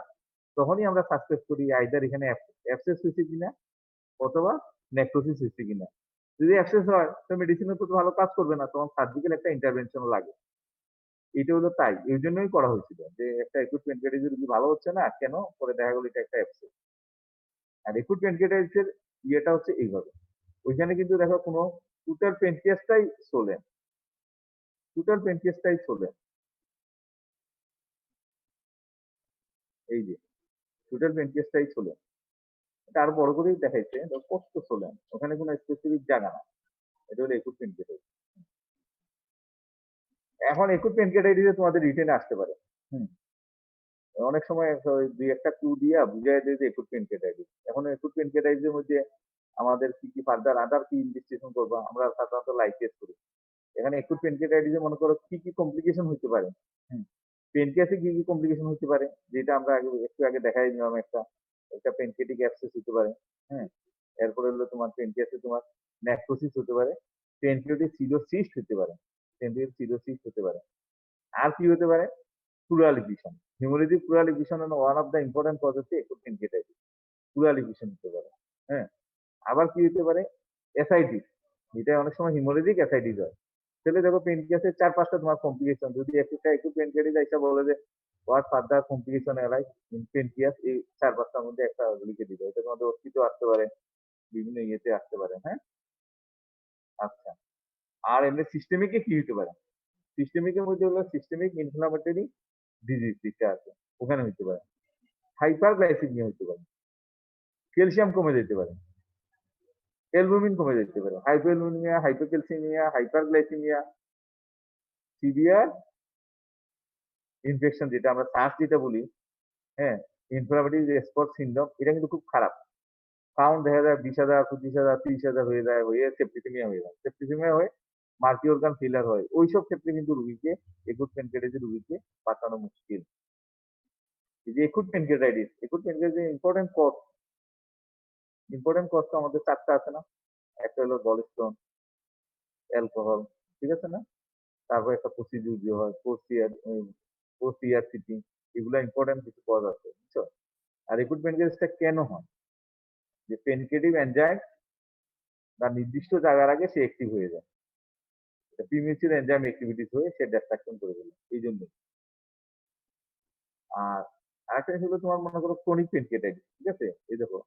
তখনই আমরা সাসপেক্ট করি আইদার এখানে অ্যাবসেস হয়েছে কিনা অথবা নেক্রোসিস হয়েছে কিনা। যদি অ্যাবসেস হয় তো মেডিসিনও তো ভালো কাজ করবে না, তখন সার্জিক্যাল একটা ইন্টারভেনশন লাগে। এটা হলো তাই। এই জন্যই করা হয়েছিল যে একটা একুট পেনক্রিয়াটাইটিস রোগী ভালো হচ্ছে না কেন? পরে দেখা গেল এটা একটা অ্যাবসেস। আর একুট পেনক্রিয়াটাইটিস এর ইয়েটা হচ্ছে এইভাবে। ওইখানে কিন্তু দেখো কোনো টোটাল পেনক্রিয়াসটাই সোলেন, টোটাল পেনক্রিয়াসটাই সোলেন। এই যে টোটাল পেনক্রিয়াসটাই সোলেন। এটা আরো বড় করেই দেখাইছে, কষ্ট সোলেন। ওখানে কোনো স্পেসিফিক জায়গা না। এটা হলো একুট পেনক্রিয়াটাইটিস। এখন একুট পেনক্রিয়াটাইটিস এ তোমাদের রিটেনে আসতে পারে। হুম। অনেক সময় ওই ২-১ টা ক্লু দিয়া বুঝাইয়া দেয় যে একুট পেনক্রিয়াটাইটিস। এখন একুট পেনক্রিয়াটাইটিস এর মধ্যে আমাদের কি, কি ফার্দার আদার কি ইনভেস্টিগেশন করবা? আমরা সাধারণত লাইভ টেস্ট করি। এখানে একুট পেনক্রিয়াটাইটিস এ মনে করো কি, কি কমপ্লিকেশন হইতে পারে? হুম। পেনক্রিয়াসে কি, কি কমপ্লিকেশন হইতে পারে? যেটা আমরা একটু আগে দেখাই নিলাম একটা। একটা পেনক্রিয়াটিক অ্যাবসেস হইতে পারে। হ্যাঁ? এরপরে হলো তোমার পেনক্রিয়াসে তোমার নেক্রোসিস হতে পারে। পেনক্রিয়াটিক সিরোসিস হতে পারে। পেনক্রিয়াটিক সিরোসিস হতে পারে। আর কি হতে পারে? Pleural effusion. Haemorrhagic pleural effusion হলো one of the important cause হচ্ছে একুট পেনক্রিয়াটাইটিস। প্লুরাল ইফিউশন হতে পারে। হ্যাঁ? আবার কি হতে পারে? এসআইটিস। এটা অনেক সময় হেমোরেজিক এসআইটিস হয়। তাহলে দেখো পেনক্রিয়াসের ৪-৫ টা তোমার কমপ্লিকেশন, যদি একটা একুট পেনক্রিয়াটিস আইসা বলে যে what further complication arise in pancreas, এই ৪-৫ টার মধ্যে একটা লিখে দিবে। এটা তোমাদের অস্থিতেও আসতে পারে, বিভিন্ন ইয়েতে আসতে পারে। হ্যাঁ? আচ্ছা। আর এমনি সিস্টেমিক এ কি হতে পারে? সিস্টেমিক এর মধ্যে হলো সিস্টেমিক ইনফ্লামেটরি ডিজিজ যেটা আছে ওখানে হইতে পারে। হাইপারগ্লাইসেমিয়া হইতে পারে। ক্যালসিয়াম কমে যেতে পারে। অ্যালবুমিন কমে যেতে পারে। হাইপোঅ্যালবুমিনিয়া, হাইপোক্যালসিমিয়া, হাইপারগ্লাইসেমিয়া, সিভিয়ার ইনফেকশন যেটা আমরা সার্স যেটা বলি, হ্যাঁ? ইনফ্লামেটরি রেসপন্স সিনড্রোম, এটা কিন্তু খুব খারাপ। কাউন্ট দেখা যায় ২০,০০০, ২৫,০০০, ৩০,০০০ হয়ে যায়, হয়ে সেপ্টিসিমিয়া হয়ে যায়। সেপ্টিসিমিয়া হয়ে মাল্টি অর্গান ফেইলিউর হয়। ওইসব ক্ষেত্রে কিন্তু রোগীকে একুট পেনক্রিয়াটাইটিস রোগীকে বাঁচানো মুশকিল। এই যে একুট পেনক্রিয়াটাইটিস ইম্পোর্টেন্ট কজ তো আমাদের ৪ টা আছে না? একটা হলো গলস্টোন, অ্যালকোহল, ঠিক আছে না? তারপর একটা প্রসিডিউর হয়, পোস্ট ইয়ার সিটিং, এগুলা ইম্পোর্টেন্ট কিছু কজ আছে, বুঝছো? আর একুট পেনক্রিয়াটাইটিসটা কেন হয়? যে পেনক্রিয়েটিভ এনজাইম তার নির্দিষ্ট জায়গার আগে সে অ্যাক্টিভ হয়ে যায়। প্রিমেচিউর এনজাইম অ্যাক্টিভিটিস হয়ে সে ডিস্ট্রাকশন করে ফেলে এই জন্য। আর আরেকটা জিনিস হলো তোমার মনে করো ক্রনিক পেনক্রিয়াটাইটিস, ঠিক আছে? এই দেখো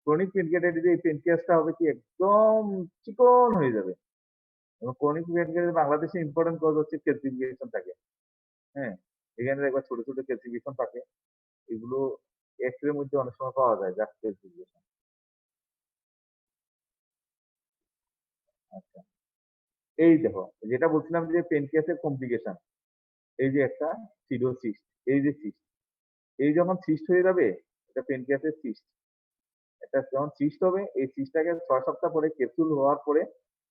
ক্রনিক পেনক্রিয়াটাইটিস এই পেনক্রিয়াসটা হবে কি একদম চিকন হয়ে যাবে। এবং ক্রনিক পেনক্রিয়াটাইটিস বাংলাদেশে ইম্পর্টেন্ট কজ হচ্ছে ক্যালসিফিকেশন থাকে। হ্যাঁ, এখানে একবার ছোট ছোট ক্যালসিফিকেশন থাকে, এগুলো এক্স রে মধ্যে অনেক সময় পাওয়া যায় জাস্ট ক্যালসিফিকেশন। আচ্ছা, এই দেখো যেটা বলছিলাম যে পেনক্রিয়াসের কমপ্লিকেশন, এই যে একটা সিডোসিস্ট, এই যে সিস্ট, এই যখন সিস্ট হয়ে যাবে এটা পেনক্রিয়াসের সিস্ট, এটা যখন সিস্ট হবে এই সিস্টটাকে 6 সপ্তাহ পরে ক্যাপসুল হওয়ার পরে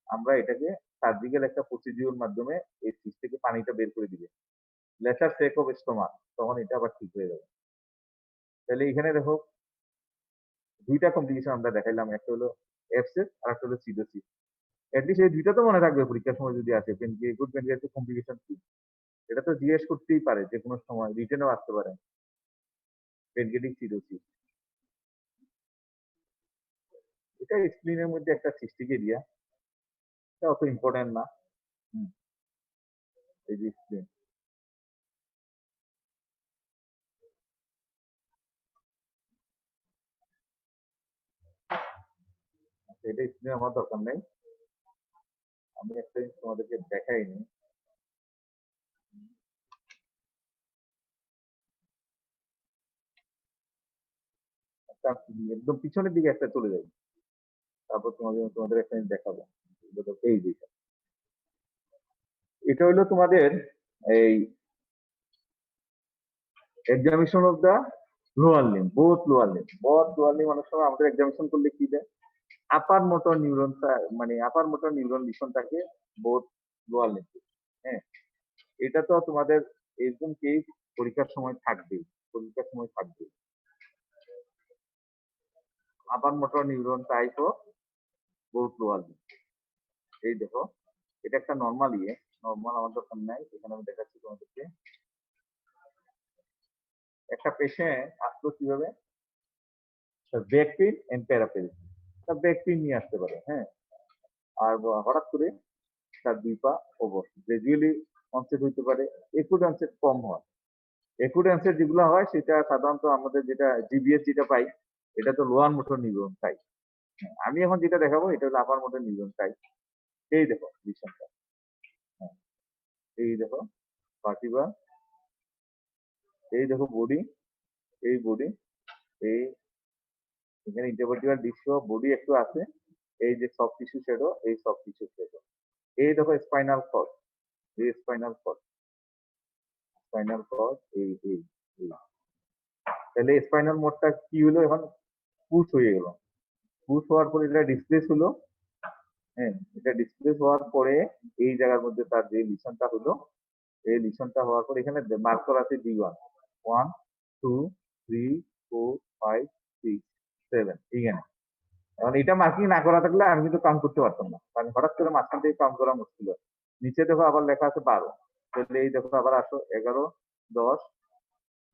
আমরা এটাকে সার্জিক্যাল একটা প্রসিডিউর মাধ্যমে এই সিস্ট থেকে পানিটা বের করে দিবে, লেসার সেক অফ স্টোমাক, তখন এটা আবার ঠিক হয়ে যাবে। তাহলে এখানে দেখো দুইটা কমপ্লিকেশন আমরা দেখাইলাম, একটা হলো অ্যাবসেস আর একটা হলো সিডোসিস। এটলিস্ট এই দুইটা তো মনে থাকবে পরীক্ষার সময় যদি আসে গুড পেনক্রিয়াসের কমপ্লিকেশন কি, এটা তো জিজ্ঞেস করতেই পারে যে কোনো সময়, রিটেনও আসতে পারে পেনক্রিয়াটিক সিডোসিস। এটা স্প্লিনের মধ্যে একটা সিস্টিক এরিয়া, এটা অত ইম্পর্টেন্ট না। হুম, এই যে স্প্লিন, এটা স্প্লিন আমার দরকার নেই, আমি একটা জিনিস তোমাদেরকে দেখাইনি। একটা একদম পিছনের দিকে একটা চলে যাই, তারপর তোমাদের একটা জিনিস দেখাবো। এই যে এটা হইলো তোমাদের এই examination of the lower limb, both lower limb অনেক সময় আমাদের এক্সামিনেশন করলে কি দেয়, আপার মোটর নিউরন, মানে আপার মোটর নিউরন লিশন থাকে বোথ লোয়ার লিম্ব। হ্যাঁ, এটা তো তোমাদের এরকম কেস পরীক্ষার সময় থাকবেই, পরীক্ষার সময় থাকবে আপার মোটর নিউরন টাইপ ও বোথ লোয়ার লিম্ব। এই দেখো এটা একটা নর্মাল নর্মাল আমার দরকার নাই, এখানে আমি দেখাচ্ছি তোমাদেরকে। একটা পেশেন্ট আসলো কিভাবে, ব্যাক পেইন এন্ড প্যারাপ্লেজিয়া, তার ব্যাক পেইন নিয়ে আসতে পারে। হ্যাঁ, আর হঠাৎ করে তার 2 পা অবশ, গ্রাজুয়ালি অনসেট হইতে পারে, একুট অনসেট কম হয়। একুট অনসেট যেগুলো হয় সেটা সাধারণত আমাদের যেটা জিবিএস যেটা পাই, এটা তো লোয়ার মোটর নিউরন টাইপ। আমি এখন যেটা দেখাবো এটা হলো আপার মোটর নিউরন টাইপ। এই দেখো ভিশনটা, হ্যাঁ, এই দেখো ভার্টিব্রা, এই দেখো বডি, এই বডি, এই এখানে ইন্টারভার্টিব্রাল ডিস্ক বডি একটু আছে, এই যে সফট টিস্যু শ্যাডো, এই সফট টিস্যু শ্যাডো, এই দেখো স্পাইনাল কর্ড, এই স্পাইনাল কর্ড, স্পাইনাল কর্ড, এই এই এই। তাহলে স্পাইনাল মোডটা কি হলো, এখন পুশ হয়ে গেল, পুশ হওয়ার পরে এটা ডিসপ্লেস হলো। হ্যাঁ, এটা ডিসপ্লেস হওয়ার পরে এই জায়গার মধ্যে তার যে লিশনটা হলো, এই লিশনটা হওয়ার পরে এখানে মার্কার আছে D1, 1 2 3 4 5 6 7, এখানে। এখন এটা মার্কিং না করা থাকলে আমি কিন্তু কাউন্ট করতে পারতাম না, কারণ হঠাৎ করে মাঝখান থেকে কাউন্ট করা মুশকিল হয়। নিচে দেখো আবার লেখা আছে 12, তাহলে এই দেখো আবার আসো 11 10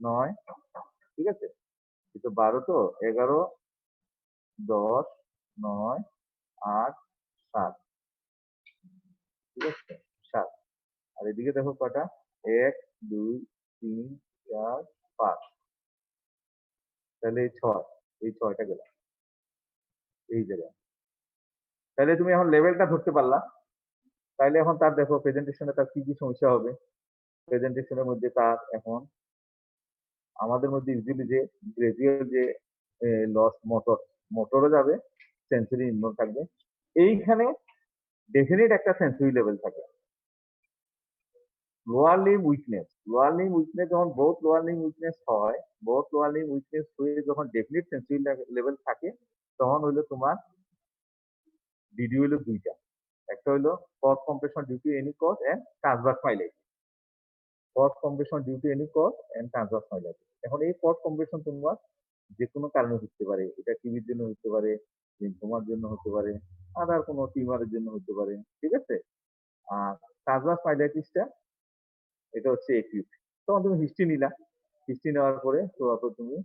9, ঠিক আছে? কিন্তু 12 তো 11 10 9 8 7, ঠিক আছে 7। আর এদিকে দেখো কটা, 1 2 3 4 5, তাহলে এই 6, এই 6টা গেল এই জায়গায়। তাহলে তুমি এখন লেভেলটা ধরতে পারলা। তাইলে এখন তার দেখো প্রেজেন্টেশনে তার কি কি সমস্যা হবে। প্রেজেন্টেশনের মধ্যে তার এখন আমাদের মধ্যে ইজিলি যে গ্রেজুয়াল যে লস মোটরও যাবে, সেন্সরি ইগনোর থাকবে। এইখানে ডেফিনিট একটা সেন্সরি লেভেল থাকে। Lower limb weakness, lower limb weakness যখন বোথ লোয়ার লিম্ব উইকনেস হয়, বোথ লোয়ার লিম্ব উইকনেস হয়ে যখন ডেফিনিট সেন্সরি লেভেল থাকে, তখন হইলো তোমার ডিডি হইলো দুইটা, একটা হইলো cord compression due to any cause and transverse myelitis. Cord compression due to any cause and transverse myelitis. এখন এই কর্ড কম্প্রেশন তোমার যে কোনো কারণে হতে পারে, এটা টিভির জন্য হতে পারে, লিম্ফোমার জন্য হতে পারে, আদার কোনো টিউমারের জন্য হতে পারে, ঠিক আছে? আর ট্রান্সভার্স মাইলাইটিসটা এটা হচ্ছে একিউট। তখন তুমি হিস্ট্রি নিলা, হিস্ট্রি নেওয়ার পরে তো তুমি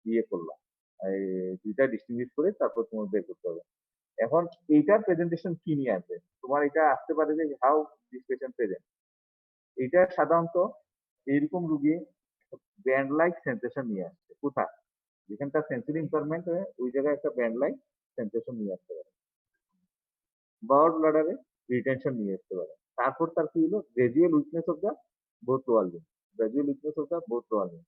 ইয়ে করলা, এই দুইটা ডিস্টিংগুইশ করে তারপর তোমার বের করতে হবে। এখন এইটার প্রেজেন্টেশন কি নিয়ে আসবে? তোমার এটা আসতে পারে যে হাউ দিস পেশেন্ট প্রেজেন্ট। এটা সাধারণত এইরকম রুগী ব্যান্ড লাইক সেন্সেশন নিয়ে আসছে। কোথায়? যেখানে তার সেন্সরি ইম্পেয়ারমেন্ট হয়ে ওই জায়গায় একটা ব্যান্ড লাইক সেন্সেশন নিয়ে আসতে পারে। বাউল ব্লাডারে রিটেনশন নিয়ে আসতে পারে। তারপর তার কি হলো? Gradual weakness of the both lower limb. Gradual weakness of the both lower limb.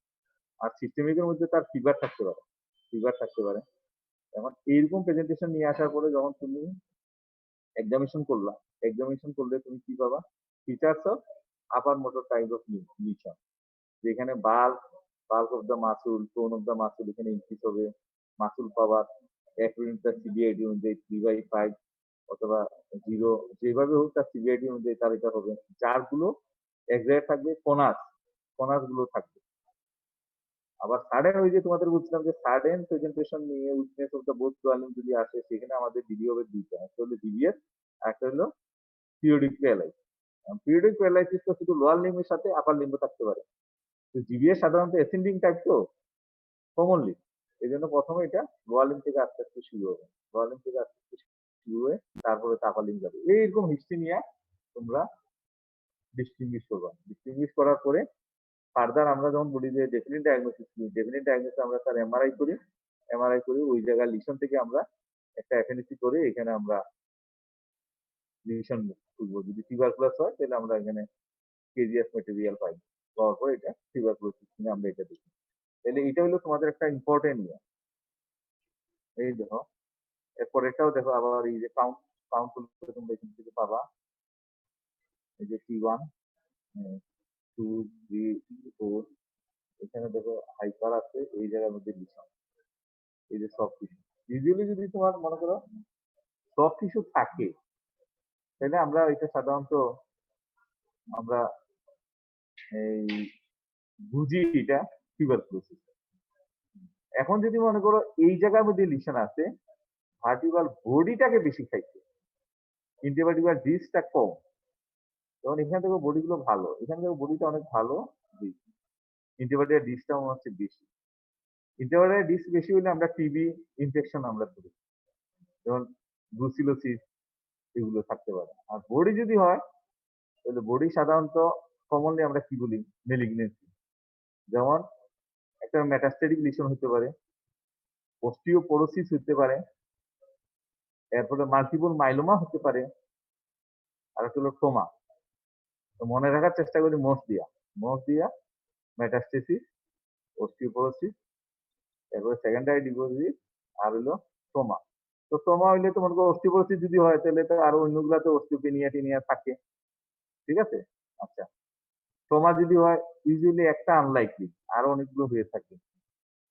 আর সিস্টেমিক এর মধ্যে তার ফিভার থাকতে পারে। ফিভার থাকতে পারে। এখন এইরকম প্রেজেন্টেশন নিয়ে আসার পরে যখন তুমি এক্সামিনেশন করলা, এক্সামিনেশন করলে তুমি কি পাবা? Features of upper motor type of lesion. যেখানে বাল্ক অফ দ্য মাসুল, টোন অফ দ্য মাসুল এখানে ইনক্রিজ হবে। মাসুল পাওয়ার অ্যাকর্ডিং টু সিবিআইডি অনুযায়ী 3/5 অথবা 0 যেভাবে হোক তার সিবিআইডি অনুযায়ী তার এটা হবে। যারগুলো এক্সাক্ট থাকবে কনাস গুলো থাকবে। আবার সাডেন ওই যে তোমাদের বলছিলাম যে সাডেন প্রেজেন্টেশন নিয়ে weakness of the both lower যদি আসে সেখানে আমাদের ডিডি হবে দুইটা। একটা হলো ডিভিএস আর একটা হলো পিরিয়ডিক প্যারালাইসিস। পিরিয়ডিক প্যারালাইসিস তো শুধু লোয়ার লিম্বের সাথে আপার লিম্বও থাকতে পারে। তো জিবিএস সাধারণত অ্যাসেন্ডিং টাইপ তো কমনলি। এই জন্য প্রথমে এটা লোয়ার লিম্ব থেকে আস্তে আস্তে শুরু হবে। লোয়ার লিম্ব থেকে আস্তে আস্তে শুরু হয়ে তারপরে আপার লিম্ব যাবে। এইরকম হিস্ট্রি নিয়ে তোমরা ডিস্টিংগুইশ করবা। ডিস্টিংগুইশ করার পরে ফার্দার আমরা যখন বলি যে ডেফিনিট ডায়াগনোসিস কি, ডেফিনিট ডায়াগনোসিস আমরা তার এমআরআই করি। এমআরআই করে ওই জায়গায় লিশন থেকে আমরা একটা এফএনসি করে এখানে আমরা লিশন খুঁজবো। যদি টিউবারকুলাস হয় তাহলে আমরা এখানে কেজিএফ মেটেরিয়াল পাই। পাওয়ার পরে এটা টিউবারকুলোসিস নিয়ে আমরা এটা দেখি। তাহলে এটা হলো তোমাদের একটা ইম্পর্টেন্ট ইয়ে। এই দেখো এরপর এটাও দেখো আবার এই যে কাউন্ট তোমরা এখান থেকে পাবা। এই যে T1 2 3 4 এখানে দেখো হাইপার আছে এই জায়গার মধ্যে লিশন। এই যে সফট টিস্যু। ইউজুয়ালি যদি তোমার মনে করো সফট টিস্যু থাকে তাহলে আমরা এটা সাধারণত আমরা এই বুঝি এটা টিউবারকুলোসিস। এখন যদি মনে করো এই জায়গার মধ্যে লিশন আছে, ভার্টিব্রাল বডিটাকে বেশি খাইছে, ইন্টারভার্টিব্রাল ডিস্কটা কম। যেমন এখান থেকে বডিগুলো ভালো, এখান থেকে বডিটা অনেক ভালো, ইন্টারভার্টিব্রাল ডিস্কটা মনে হচ্ছে বেশি। ইন্টারভার্টিব্রাল ডিস্ক বেশি হলে আমরা টিবি ইনফেকশন আমরা ধরি, যেমন ব্রুসিলোসিস এগুলো থাকতে পারে। আর বডি যদি হয় তাহলে বডি সাধারণত কমনলি আমরা কি বলি মেলিগনেন্সি। যেমন একটা মেটাস্টেটিক লিশন হতে পারে, অস্টিওপোরোসিস হতে পারে, এরপরে মাল্টিপল মাইলোমা হতে পারে, আর একটা হলো ট্রমা। তো মনে রাখার চেষ্টা করি মোস দিয়া মেটাস্টেসিস, অস্টিওপোরোসিস, এরপরে সেকেন্ডারি ডিপোজিট আর হলো ট্রমা। তো ট্রমা হইলে তোমার অস্টিওপোরোসিস যদি হয় তাহলে তো আরো অন্যগুলা তো অস্টিওপেনিয়া টিনিয়া থাকে, ঠিক আছে? আচ্ছা, ট্রমা যদি হয় ইউজুয়ালি একটা আনলাইকলি, আরো অনেকগুলো হয়ে থাকে।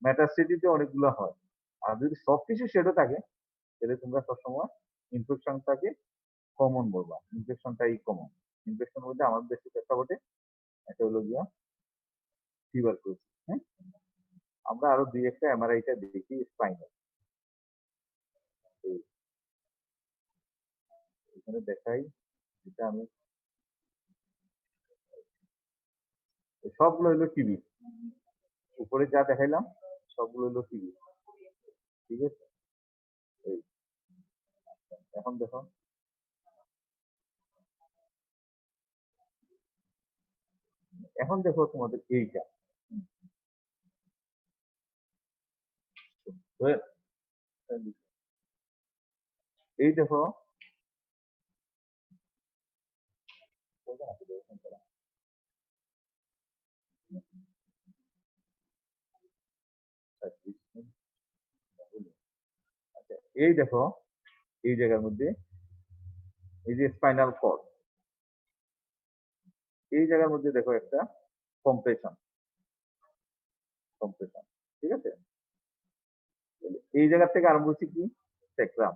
মেটাস্টেটিসে অনেকগুলো হয়। আর যদি সব কিছু সেটা থাকে তাহলে তোমরা সবসময় ইনফেকশনটাকে কমন বলবা, ইনফেকশনটাই কমন। ইনফেকশন বলতে আমাদের দেশে প্রেক্ষাপটে একটা হলো গিয়া টিউবারকুলোসিস। হ্যাঁ, আমরা আরো দুই একটা এমআরআইটা দেখি স্পাইনাল। এখানে দেখাই, যেটা আমি সবগুলো হলো টিবি, উপরে যা দেখাইলাম সবগুলো হলো টিবি, ঠিক আছে? এই এখন দেখো, এখন দেখো তোমাদের এইটা এই দেখো আচ্ছা, এই দেখো এই জায়গার মধ্যে এই যে স্পাইনাল কর্ড, এই জায়গার মধ্যে দেখো একটা কম্প্রেশন, কম্প্রেশন, ঠিক আছে? এই জায়গা থেকে আরম্ভ হচ্ছে কি স্যাক্রাম।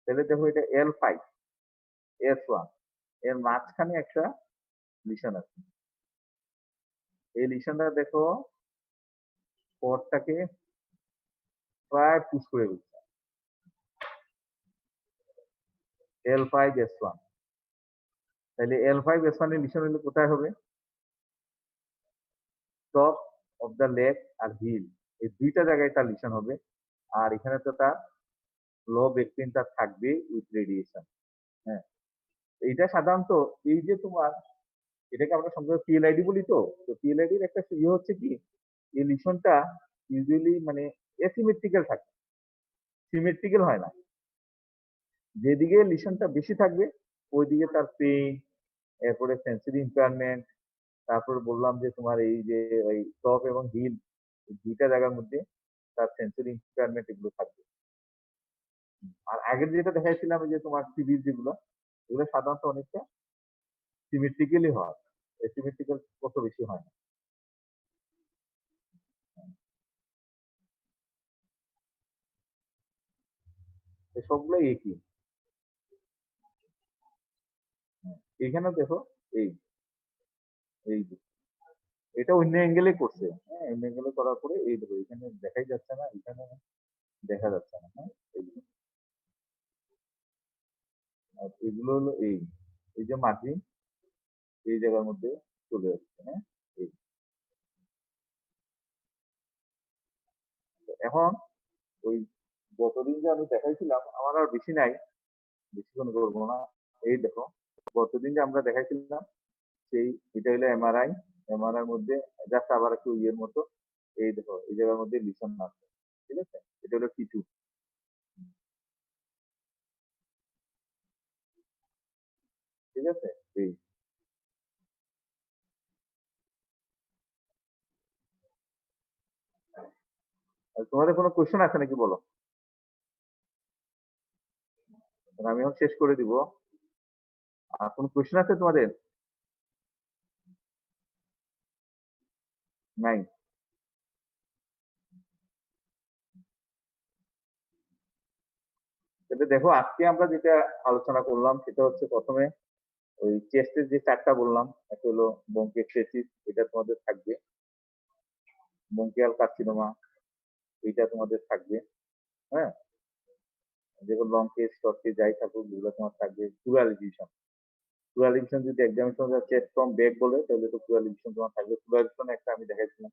তাহলে দেখো এটা L5 S1 এর মাঝখানে একটা লিশন আছে। এই লিশনটা দেখো কর্ডটাকে প্রায় পুশ করে দিচ্ছে। L5S1, তাহলে L5S1 এর লিশন হলে কোথায় হবে? টপ অফ দ্য লেগ আর হিল, এই দুইটা জায়গায় তার লিশন হবে। আর এখানে তো তার লো বেকপেইন তার থাকবে উইথ রেডিয়েশন। হ্যাঁ, এইটা সাধারণত এই যে তোমার এটাকে আমরা সংক্ষেপে পিএলআইডি বলি তো। তো পিএলআইডির একটা ইয়ে হচ্ছে কি এই লিশনটা ইউজুয়ালি মানে এসিমেট্রিক্যাল থাকে, সিমেট্রিক্যাল হয় না। যেদিকে লিশনটা বেশি থাকবে ওইদিকে তার পেইন, এরপরে সেন্সরি ইম্পেয়ারমেন্ট, তারপরে বললাম যে তোমার এই যে ওই টপ এবং হিল দুইটা জায়গার মধ্যে তার সেন্সরি ইম্পেয়ারমেন্ট এগুলো থাকবে। আর আগের যেটা দেখাইছিলাম যে তোমার সিরিজ যেগুলো এগুলো সাধারণত অনেকটা সিমেট্রিক্যালি হয়, এসিমেট্রিক্যাল কত বেশি হয় না। তো সবগুলোই একই। এখানে দেখো এই এই যে, এটা অন্য অ্যাঙ্গেলে করছে। হ্যাঁ, অন্য অ্যাঙ্গেলে করার পরে এই দেখো এখানে দেখাই যাচ্ছে না, এখানে দেখা যাচ্ছে না। হ্যাঁ, এইগুলো আর এগুলো হলো এই এই যে মার্জিন এই জায়গার মধ্যে চলে যাচ্ছে। হ্যাঁ, এই তো এখন ওই গতদিন যে আমি দেখাইছিলাম আমার আর বেশি নাই, বেশিক্ষণ করবো না। এই দেখো গতদিন যে আমরা দেখাইছিলাম সেই এটা হলো এমআরআই। এমআরআই মধ্যে জাস্ট আবার একটু ইয়ের মতো এই দেখো এই জায়গার মধ্যে লিশন আছে। ঠিক আছে, এটা হলো টি2। ঠিক আছে, এই আর তোমাদের কোনো কোয়েশ্চেন আছে নাকি বলো? তাহলে আমি এখন শেষ করে দিব। আর কোনো কোয়েশ্চেন আছে তোমাদের? নাই? তাহলে দেখো আজকে আমরা যেটা আলোচনা করলাম সেটা হচ্ছে প্রথমে ওই চেস্টের যে চারটা বললাম, একটা হলো ব্রঙ্কিওস্টেসিস, এটা তোমাদের থাকবে। ব্রঙ্কিয়াল কার্সিনোমা, এইটা তোমাদের থাকবে। হ্যাঁ, যেগুলো লং কেস শর্ট কেস যাই থাকুক যেগুলো তোমার থাকবে। প্লুরাল এলিভেশন, প্লুরাল এলিভেশন যদি এক্সামিনেশন চেস্ট ফ্রম ব্যাক বলে তাহলে তো প্লুরাল এলিভেশন তোমার থাকবে। প্লুরাল এলিভেশন একটা আমি দেখাইছিলাম।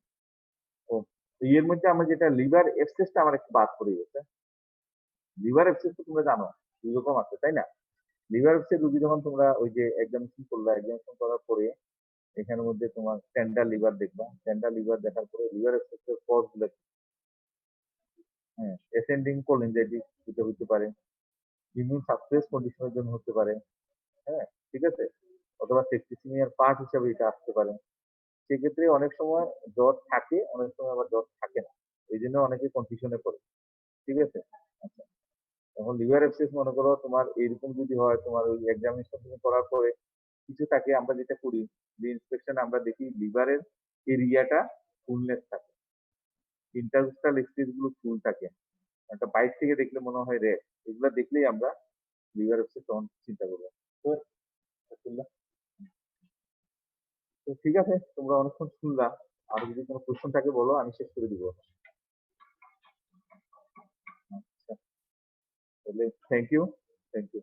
ও, এর মধ্যে আমরা যেটা লিভার এক্সেসটা আমার একটু বাদ পড়ে গেছে। লিভার এক্সেস তো তোমরা জানো দুই রকম আছে তাই না? লিভার এক্সেস রুগী যখন তোমরা ওই যে এক্সামিনেশন করলা, এক্সামিনেশন করার পরে এখানের মধ্যে তোমার টেন্ডার লিভার দেখবা। টেন্ডার লিভার দেখার পরে লিভার এক্সেসের কজ গুলো হ্যাঁ অ্যাসেন্ডিং কোলিনজাইটিস এটা হতে পারে, ইমিউন সাপ্রেস কন্ডিশনের জন্য হতে পারে। হ্যাঁ, ঠিক আছে, অথবা সেপ্টিসিমিয়ার পার্ট হিসাবে এটা আসতে পারে। সেক্ষেত্রে অনেক সময় জ্বর থাকে, অনেক সময় আবার জ্বর থাকে না। এই জন্য অনেকে কনফিউশনে পড়ে। ঠিক আছে, আচ্ছা, এখন লিভার অ্যাবসেস মনে করো তোমার এরকম যদি হয়, তোমার ওই এক্সামিনেশন করার পরে কিছু থাকে, আমরা যেটা করি যে ইন্সপেকশন আমরা দেখি লিভারের এরিয়াটা ফুলনেস থাকে, ইন্টারস্টাল স্পেস গুলো ফুল থাকে। একটা বাইক থেকে দেখলে মনে হয় রেড, এগুলো দেখলেই আমরা লিভার অ্যাবসেস তখন চিন্তা করবো। তো আলহামদুলিল্লাহ। তো ঠিক আছে, তোমরা অনেকক্ষণ শুনলা। আর যদি কোনো কোশ্চেন থাকে বলো, আমি শেষ করে দিব। আচ্ছা, তাহলে থ্যাংক ইউ। Thank you.